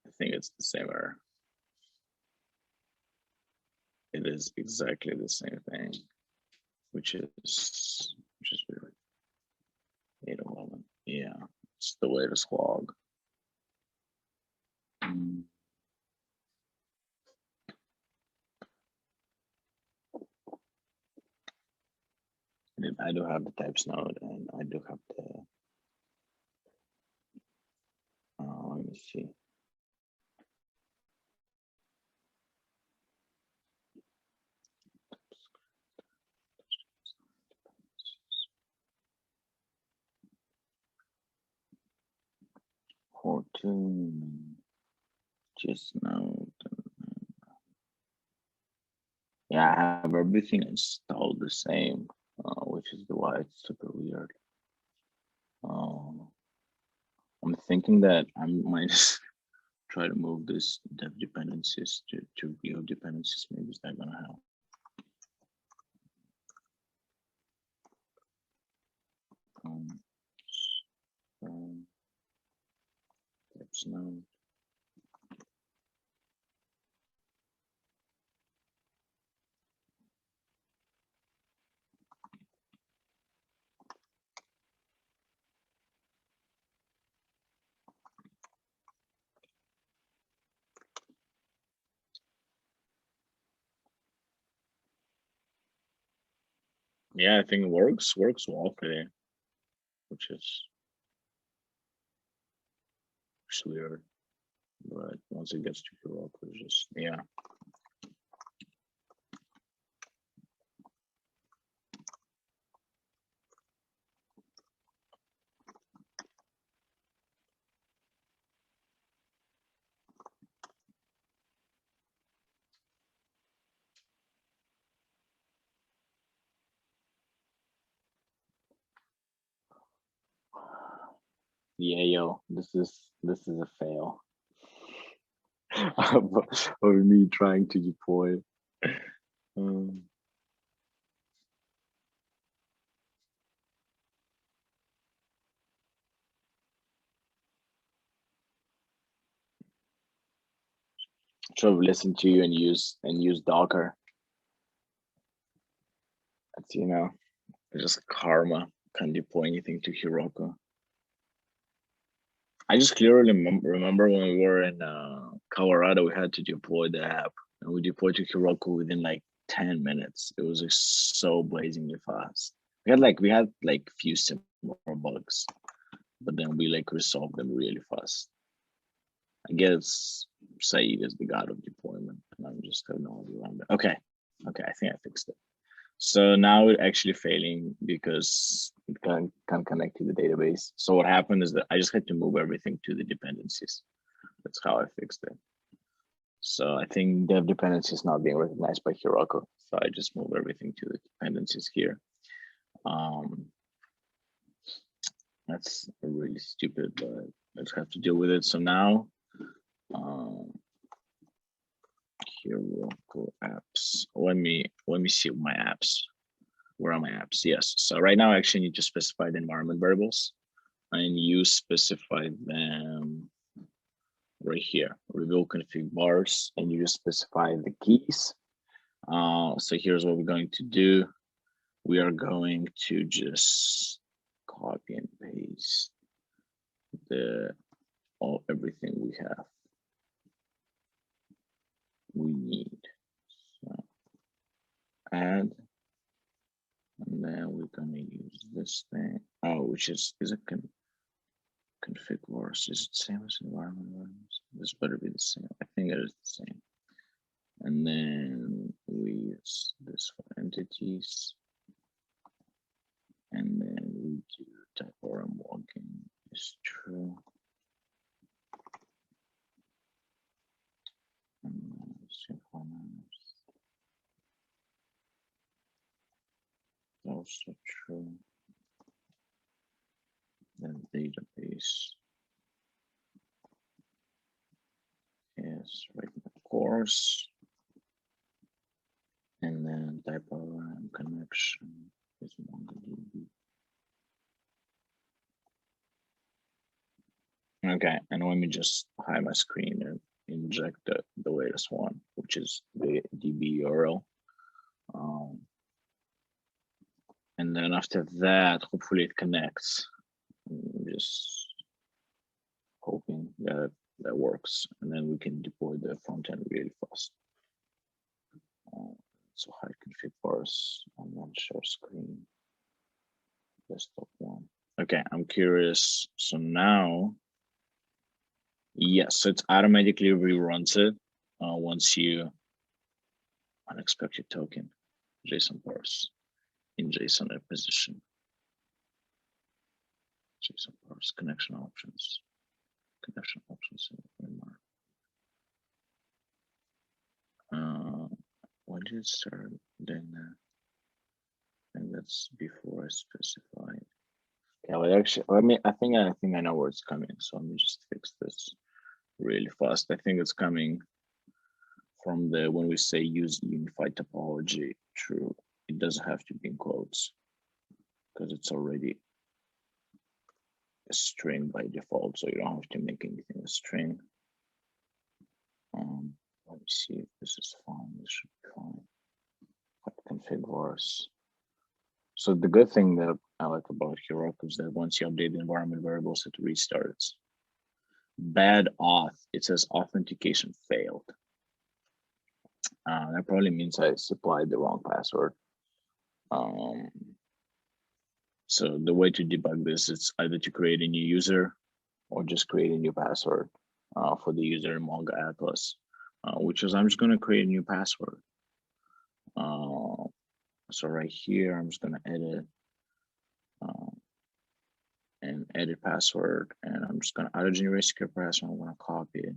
I think it's the same error. It is exactly the same thing, which is weird. 811. Yeah, it's the latest log. I do have the types node, and I do have the. Let me see. Horton, just node. Yeah, I have everything installed the same, which is why it's super weird. I'm thinking that I might just try to move this dev dependencies to real dependencies. Maybe is that gonna help? Types node. Yeah, I think it works well today, which is weird. But once it gets to Hiroku, it's just yeah. Yeah, yo, this is a fail of me trying to deploy. Try to listen to you and use Docker. That's just karma. Can't deploy anything to Hiroku. I just clearly remember when we were in Colorado, we had to deploy the app, and we deployed to Hiroku within like 10 minutes. It was like so blazingly fast. We had like few similar bugs, but then we like resolved them really fast. I guess Saeed is the god of deployment, and I'm just have no idea around it. Okay, I think I fixed it. So now it's actually failing because it can't connect to the database. So what happened is that I just had to move everything to the dependencies. That's how I fixed it. So I think dev dependency is not being recognized by Hiroku. So I just move everything to the dependencies here. That's really stupid, but I just have to deal with it. So now, Hiroku apps. Let me see my apps. Where are my apps? Yes. So right now I actually need to specify the environment variables, and you specify them right here. Reveal config bars, and you just specify the keys. So here's what we're going to do. We are going to just copy and paste everything we have. We need. So add, and then we're gonna use this thing. Oh, which is a config vars. Is it the same as environment? This better be the same. I think it is the same. And then we use this for entities. And then we do type RM walking is true. Also true. Then database is right in the course. And then type RM connection is MongoDB. Okay, and let me just hide my screen and inject the latest one, which is the DB URL. And then after that, hopefully it connects. I'm just hoping that that works, and then we can deploy the front end really fast. So hide config vars and then share screen. Desktop one. Okay, I'm curious. So now, yes, so it automatically reruns it once you unexpected token JSON parse in JSON position. JSON parse connection options. Connection options in why did it start doing that? I think that's before I specified. Yeah, well, actually, I think I know where it's coming. So let me just fix this really fast. I think it's coming from when we say use unified topology true, it doesn't have to be in quotes because it's already a string by default. So you don't have to make anything a string. Let me see if this is fine. This should be fine. Config vars. So the good thing that I like about Hiroku is that once you update the environment variables, it restarts. Bad auth, it says authentication failed. That probably means I supplied the wrong password. So the way to debug this is either to create a new user or just create a new password for the user in Mongo Atlas, which is I'm just going to create a new password. So right here, I'm just going to edit and edit password, and I'm just going to auto-generate secure password. I'm going to copy it,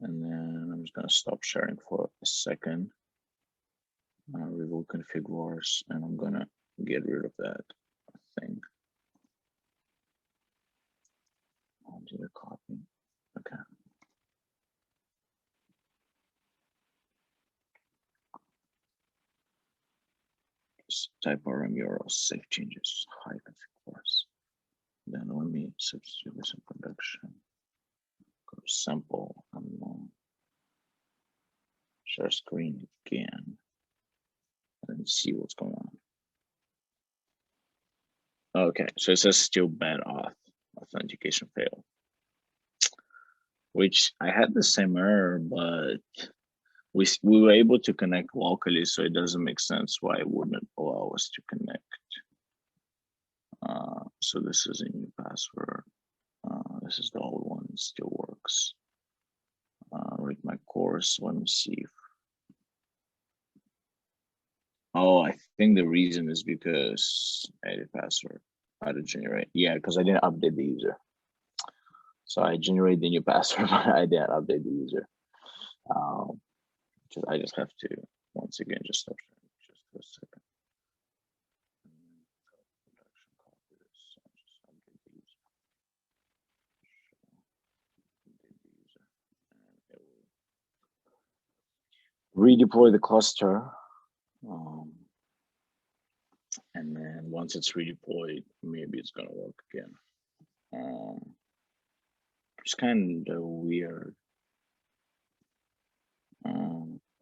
and then I'm just going to stop sharing for a second. Remove config vars, and I'm going to get rid of that thing. I'll do the copy. Okay. Just type RM URL, save changes, hide config vars. Then let me substitute this in production. Go to sample and share screen again and see what's going on. Okay, so it says still bad auth, authentication failed. Which I had the same error, but we were able to connect locally, so it doesn't make sense why it wouldn't allow us to connect. So this is a new password. This is the old one, it still works. Read my course, let me see if. Oh, I think the reason is because edit password, how to generate. Yeah, because I didn't update the user. So I generate the new password, but I didn't update the user. I just have to, once again, just stop just for a second. Redeploy the cluster. And then once it's redeployed, maybe it's gonna work again. It's kind of weird.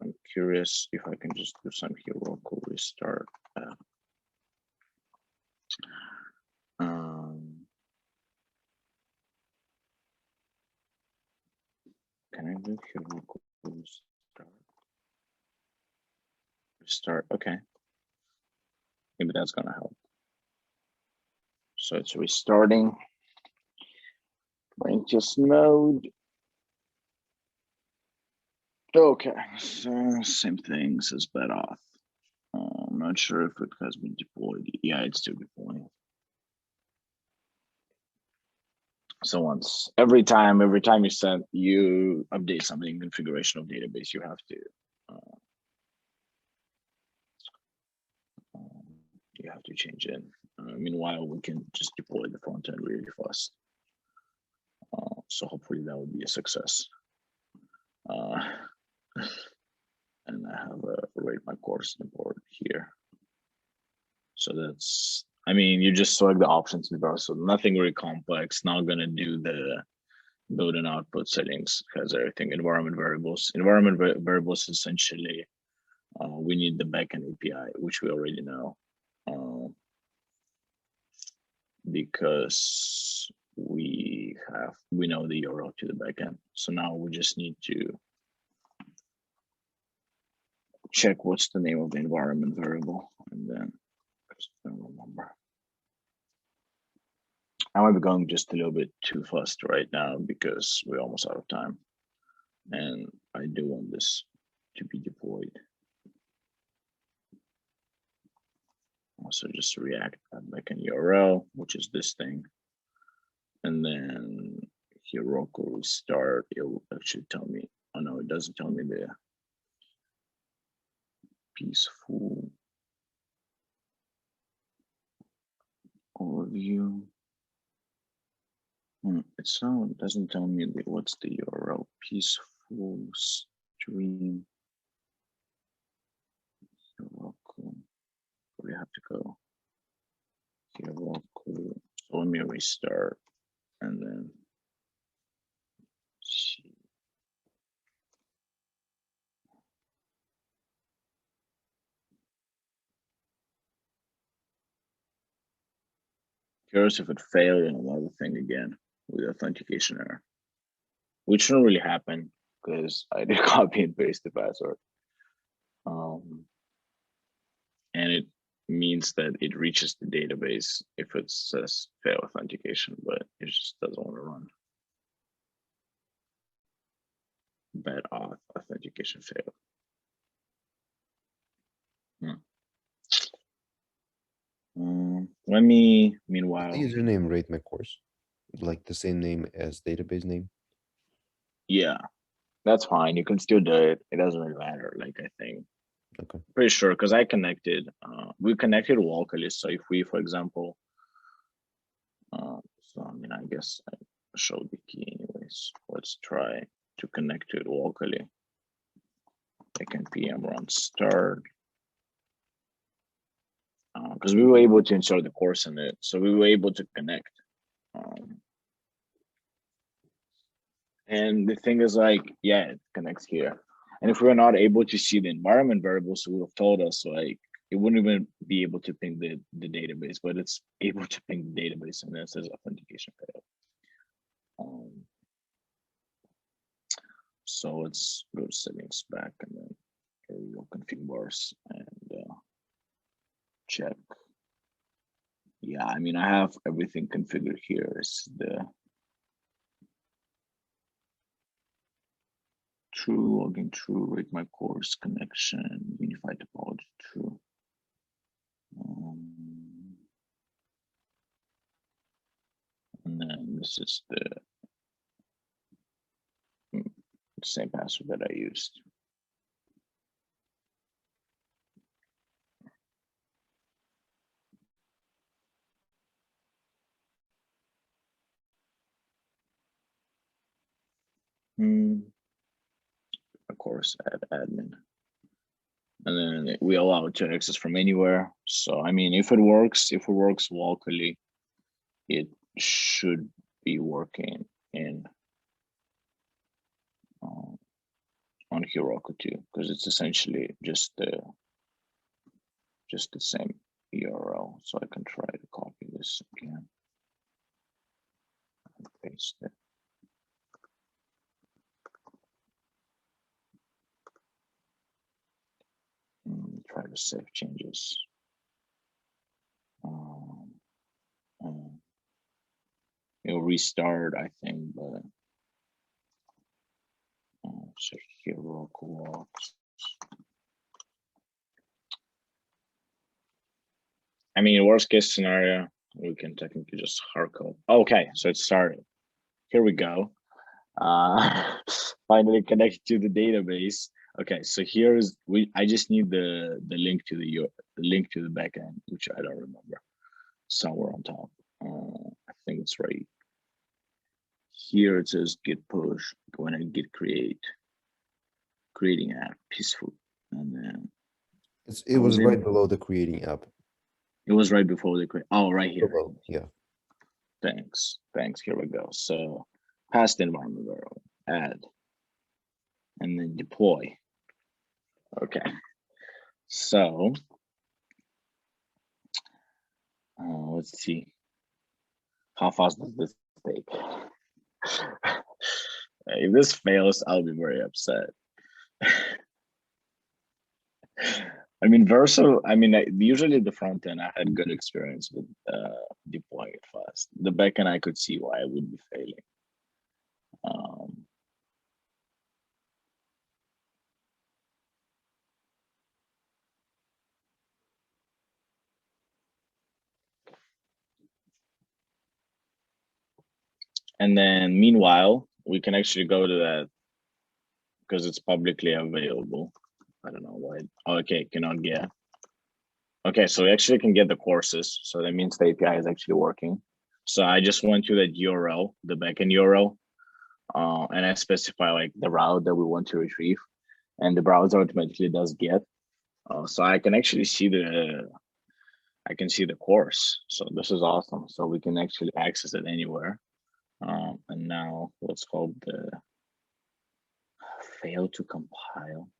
I'm curious if I can just do some Hiroku restart. Can I do Hiroku restart? Restart. Okay. Maybe that's gonna help. So it's restarting. Branches mode. Okay, so same thing, says bad auth. I'm not sure if it has been deployed. Yeah, it's still deploying. So once every time you update something in configuration of database, you have to change it. Meanwhile, we can just deploy the front end really fast. So hopefully that will be a success. And I have a rate my course import here. So that's, you just select the options in there. So nothing really complex, not gonna do the build and output settings, has everything. Environment variables. Environment variables essentially, we need the backend API, which we already know. Because we know the URL to the backend. So now we just need to check what's the name of the environment variable, and then I don't remember. I might be going just a little bit too fast right now because we're almost out of time, and I do want this to be deployed. Also, just React backend URL, which is this thing, and then Hiroku restart. It'll actually tell me. Oh no, it doesn't tell me the peaceful overview. It doesn't tell me what's the URL. Peaceful stream. Hiroku. We have to go. Hiroku. So let me restart and then see. Curious if it failed in another thing again with authentication error, which shouldn't really happen because I did copy and paste the password. And it means that it reaches the database if it says fail authentication, but it just doesn't want to run. Bad auth authentication failed. Let me, meanwhile. The username rate my course, like the same name as database name. Yeah, that's fine. You can still do it. It doesn't really matter. Like, I think. Okay. Pretty sure because I connected. We connected locally. So if we, for example, I guess I showed the key anyways. Let's try to connect to it locally. Backend PM run start. Because we were able to insert the course in it, so we were able to connect. And the thing is, like, yeah, it connects here. And if we're not able to see the environment variables, it would have told us, like, it wouldn't even be able to ping the database, but it's able to ping the database, and then it says authentication failed. So let's go to settings back, and then here we go, config bars, and check. Yeah, I have everything configured here. It's the true, login true, rate my course, connection, unified topology true. And then this is the same password that I used. Of course, add admin. And then we allow it to access from anywhere. So if it works locally, it should be working in on Hiroku too, because it's essentially just the same URL. So I can try to copy this again and paste it. Try save changes. It'll restart, I think, but so Hiroku walks. I mean, worst case scenario, we can technically just hard code. Okay, so it started. Here we go. Finally connected to the database. Okay, so here's I just need the link to the link to the backend, which I don't remember. Somewhere on top. I think it's right here. It says git push. Go ahead and git creating app peaceful, and then It was right below the creating app. it was right before the create. Oh, right here. Below, yeah. Thanks. Here we go. So past environment variable, add, and then deploy. Okay. So let's see. How fast does this take? If this fails, I'll be very upset. I mean, Verso, I mean, usually the front end, I had good experience with deploying it fast. The back end, I could see why I would be failing. And then meanwhile, we can actually go to that because it's publicly available. I don't know why. Okay, cannot get. Okay, so we actually can get the courses. So that means the API is actually working. So I just went to that URL, the backend URL, and I specify like the route that we want to retrieve, and the browser automatically does get. So I can actually see the course. So this is awesome. So we can actually access it anywhere. And now what's called the fail to compile.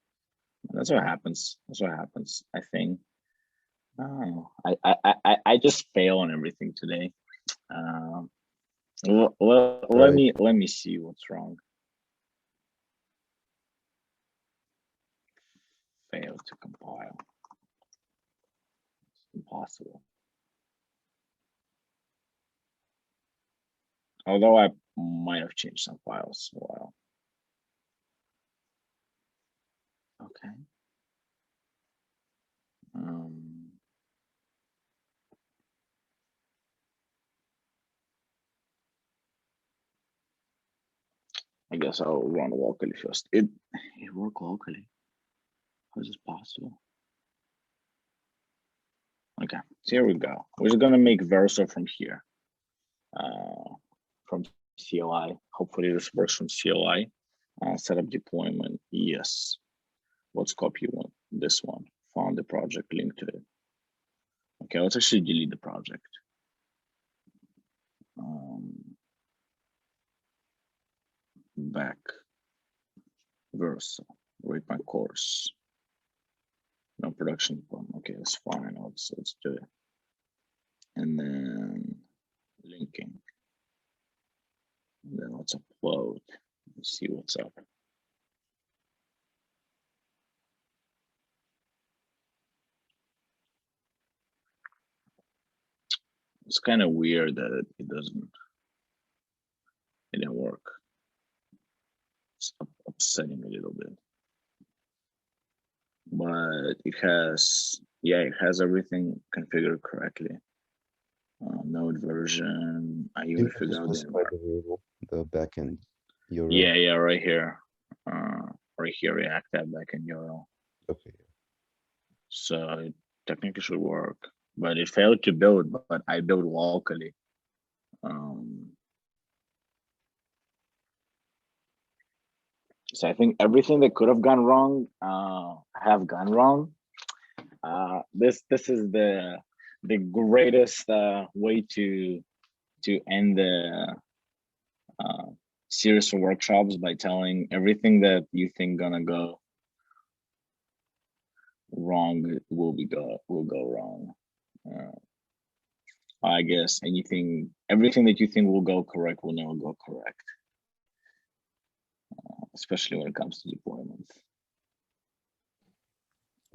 That's what happens. I think. Oh, I just fail on everything today. Let me see what's wrong. Fail to compile. It's impossible. Although I might have changed some files a while. Okay. I guess I'll run locally first. It worked locally. How is this possible? Okay, so here we go. We're just gonna make Verso from here. From CLI. Hopefully this works from CLI. Set up deployment. Yes. What scope you want? This one. Found the project, link to it. Okay, let's actually delete the project. Back. Verso. Rate my course. No production form. Okay, that's fine. Let's do it. And then linking. And then let's upload. Let's see what's up. It's kind of weird that it didn't work. It's upsetting a little bit. But it has everything configured correctly. Node version. I even figured out the backend URL. Yeah, right here. Right here, React app backend URL. Okay. So it technically should work, but it failed to build. But I built locally. So I think everything that could have gone wrong have gone wrong. This is the greatest way to end the series of workshops by telling everything that you think gonna go wrong will go wrong. I guess everything that you think will go correct will never go correct, especially when it comes to deployments.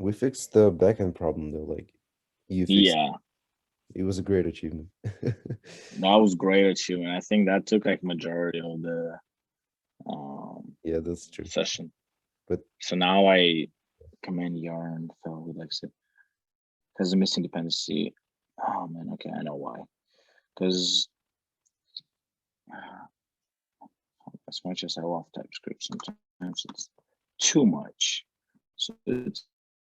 We fixed the backend problem though. Like you fixed Yeah, it was a great achievement. that was great achievement. I think that took like majority of the Yeah, that's true. session. But So now I command yarn file with exit because the missing dependency. Oh man, okay, I know why. Because as much as I love TypeScript, sometimes it's too much. So it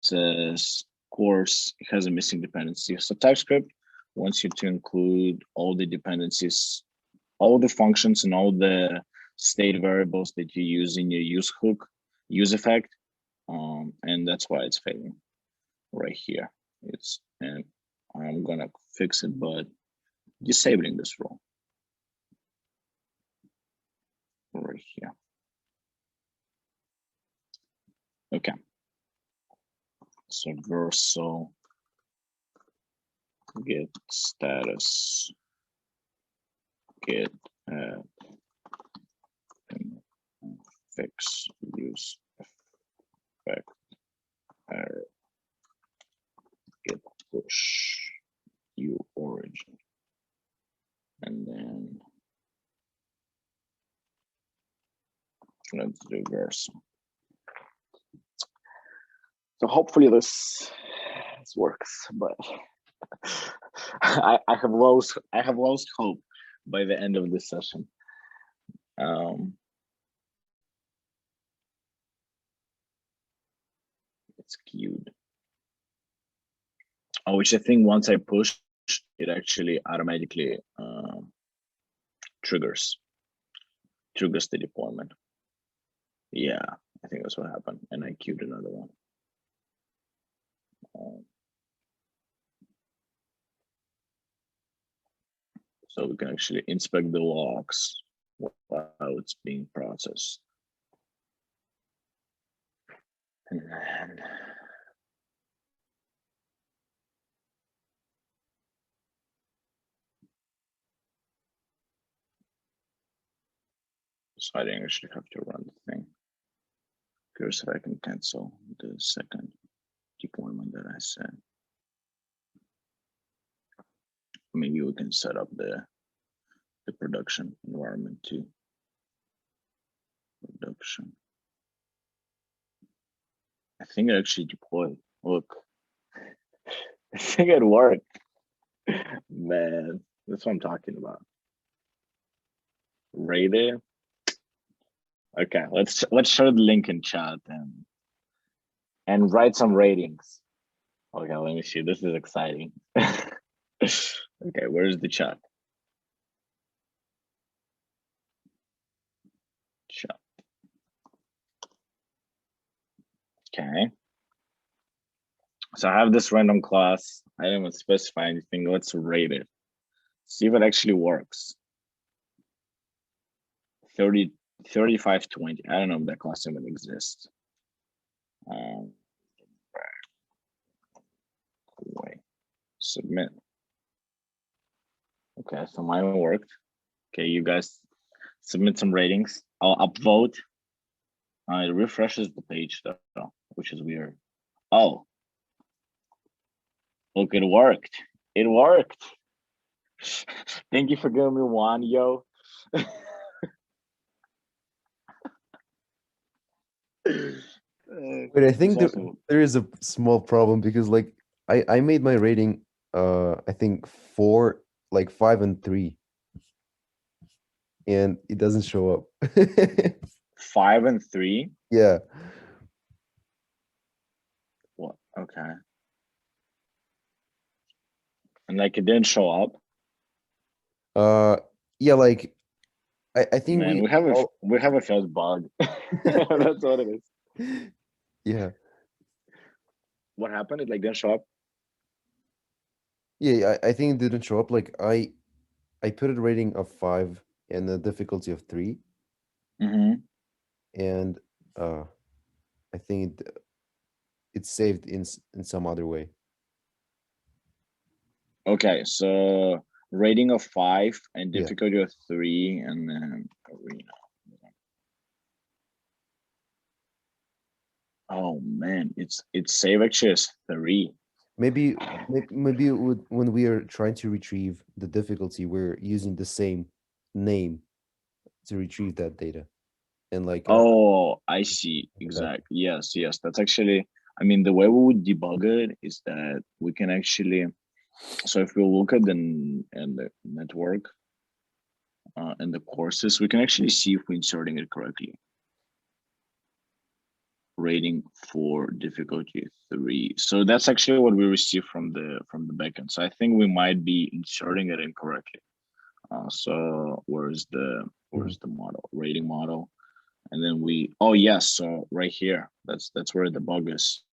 says course it has a missing dependency. So TypeScript wants you to include all the dependencies, all the functions, and all the state variables that you use in your use hook, use effect, and that's why it's failing right here. It's and I'm gonna fix it, but disabling this rule right here. Okay. So Verso get status get and fix use effect error get push u origin, and then let's do Verso. So hopefully this works, but I have lost hope by the end of this session. It's queued. Oh, which I think once I push, it actually automatically triggers the deployment. Yeah, I think that's what happened, and I queued another one. So we can actually inspect the logs while it's being processed. And then so I didn't actually have to run the thing. Curious if I can cancel the second deployment that I said. Maybe we can set up the production environment too. Production. I think it actually deployed. Look, I think it worked. Man, that's what I'm talking about. Rated. Okay, let's show the link in chat and write some ratings. Okay, let me see. This is exciting. Okay, where's the chat? Chat. Okay. So I have this random class. I didn't even specify anything. Let's rate it. See if it actually works. 3520. I don't know if that class even exists. Wait. Submit. Okay, so mine worked. Okay, you guys submit some ratings. I'll upvote. It refreshes the page though, which is weird. Oh, look, it worked. It worked. Thank you for giving me one, yo. But I think there is a small problem because like I made my rating I think 4, like 5 and 3. And it doesn't show up. 5 and 3. Yeah. What? Okay. And like it didn't show up. Yeah, like I think Man, we have a failed bug. That's what it is. Yeah. What happened? It like didn't show up. Yeah, I think it didn't show up. Like I put a rating of 5 and a difficulty of 3. And I think it's saved in some other way. Okay, so rating of 5 and difficulty of 3, and then arena. Oh man, it's save actually as 3. Maybe when we are trying to retrieve the difficulty, we're using the same name to retrieve that data, and like Oh, I see. that. Exactly. Yes, yes. That's actually, I mean, the way we would debug it is that we can actually, so if we look at the network and the courses, we can actually see if we're inserting it correctly. Rating for difficulty 3. So that's actually what we received from the backend. So I think we might be inserting it incorrectly. So where's the model, rating model? And then we, yes, so right here, that's where the bug is.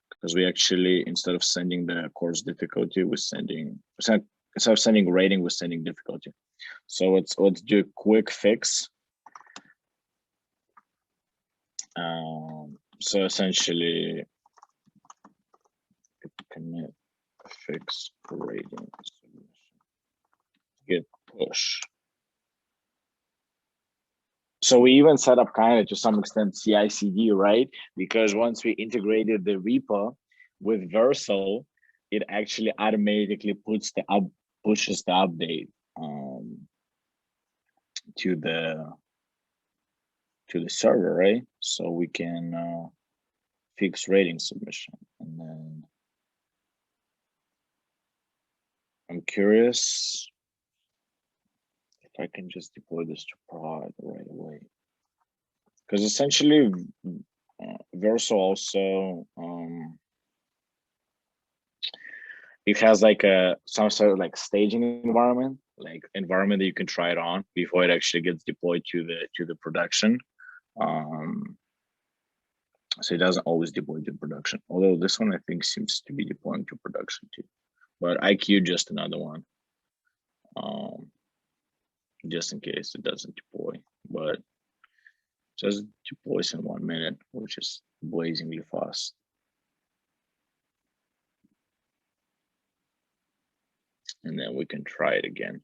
Because we actually, instead of sending the course difficulty, instead of sending rating, we're sending difficulty. So let's do a quick fix. So essentially, commit fix rating submission, git push. So we even set up kind of to some extent CI/CD, right? Because once we integrated the repo with Vercel, it actually automatically pushes the update to the server, right? So we can fix rating submission. And then I'm curious if I can just deploy this to prod right away. Because essentially, Vercel also it has like some sort of like staging environment, like environment that you can try it on before it actually gets deployed to the production. So it doesn't always deploy to production. Although this one I think seems to be deploying to production too. But IQ just another one, just in case it doesn't deploy. But just deploys in 1 minute, which is blazingly fast. And then we can try it again.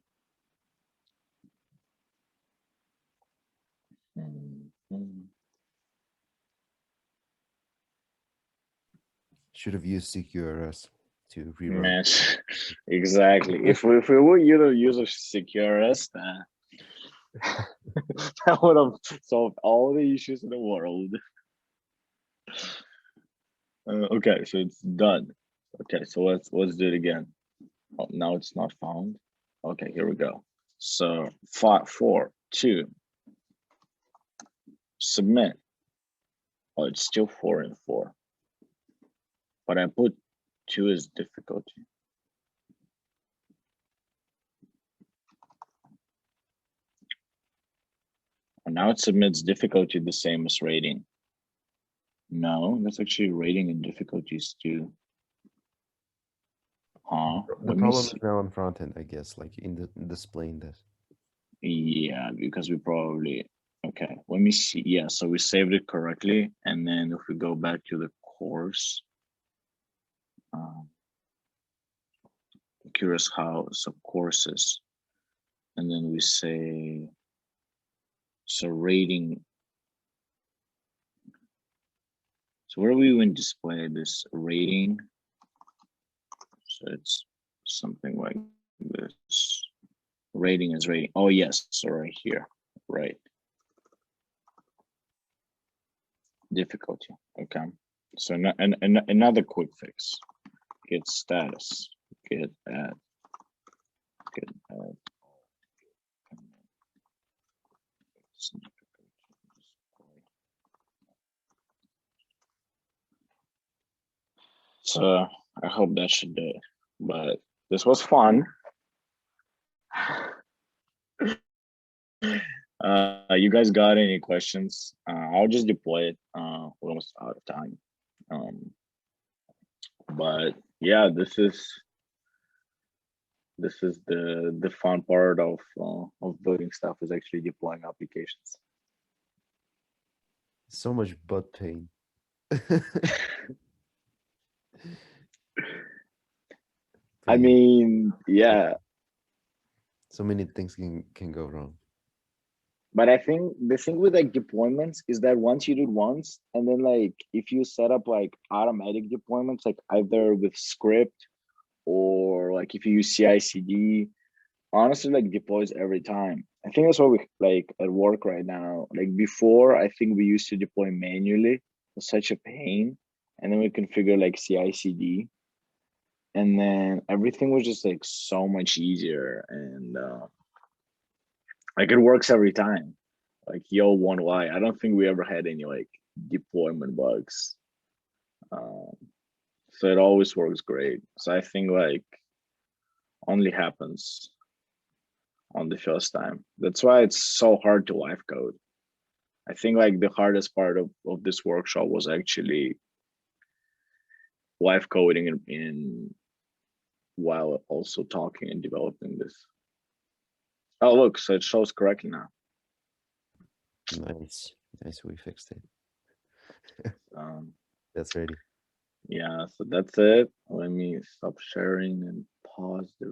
Should have used CQRS to rerun. Man, exactly. If we were use of CQRS, that would have solved all the issues in the world. Okay, so it's done. Okay, so let's do it again. Oh, now it's not found. Okay, here we go. So 5, 4, 2, submit. Oh, it's still 4 and 4, but I put 2 as difficulty. And now it submits difficulty the same as rating. No, that's actually rating and difficulties too. Huh? The problem is now on front end, I guess, like in the displaying this. Yeah, because we probably, okay, let me see. Yeah, so we saved it correctly. And then if we go back to the course, I'm curious how, so courses, and then we say, so rating. So where we would display this rating? So it's something like this. Rating is rating. Oh yes, so right here, right. Difficulty. Okay. So another quick fix. Git status. Git add. Git add. So I hope that should do it. But this was fun. You guys got any questions? I'll just deploy it. We're almost out of time. But yeah, this is the fun part of building stuff, is actually deploying applications. So much butt pain. I mean, yeah. So many things can go wrong. But I think the thing with like deployments is that once you do it once, and then like if you set up like automatic deployments, like either with script or like if you use CI/CD, honestly like deploys every time. I think that's what we like at work right now. Like before, I think we used to deploy manually. It was such a pain. And then we configure like CI/CD. And then everything was just like so much easier. And like it works every time. Like yo, one Y. I don't think we ever had any like deployment bugs. So it always works great. So I think like only happens on the first time. That's why it's so hard to live code. I think like the hardest part of this workshop was actually live coding in while also talking and developing this. Oh look, so it shows correctly now. Nice. Nice, we fixed it. Um, That's ready. yeah, so that's it. Let me stop sharing and pause the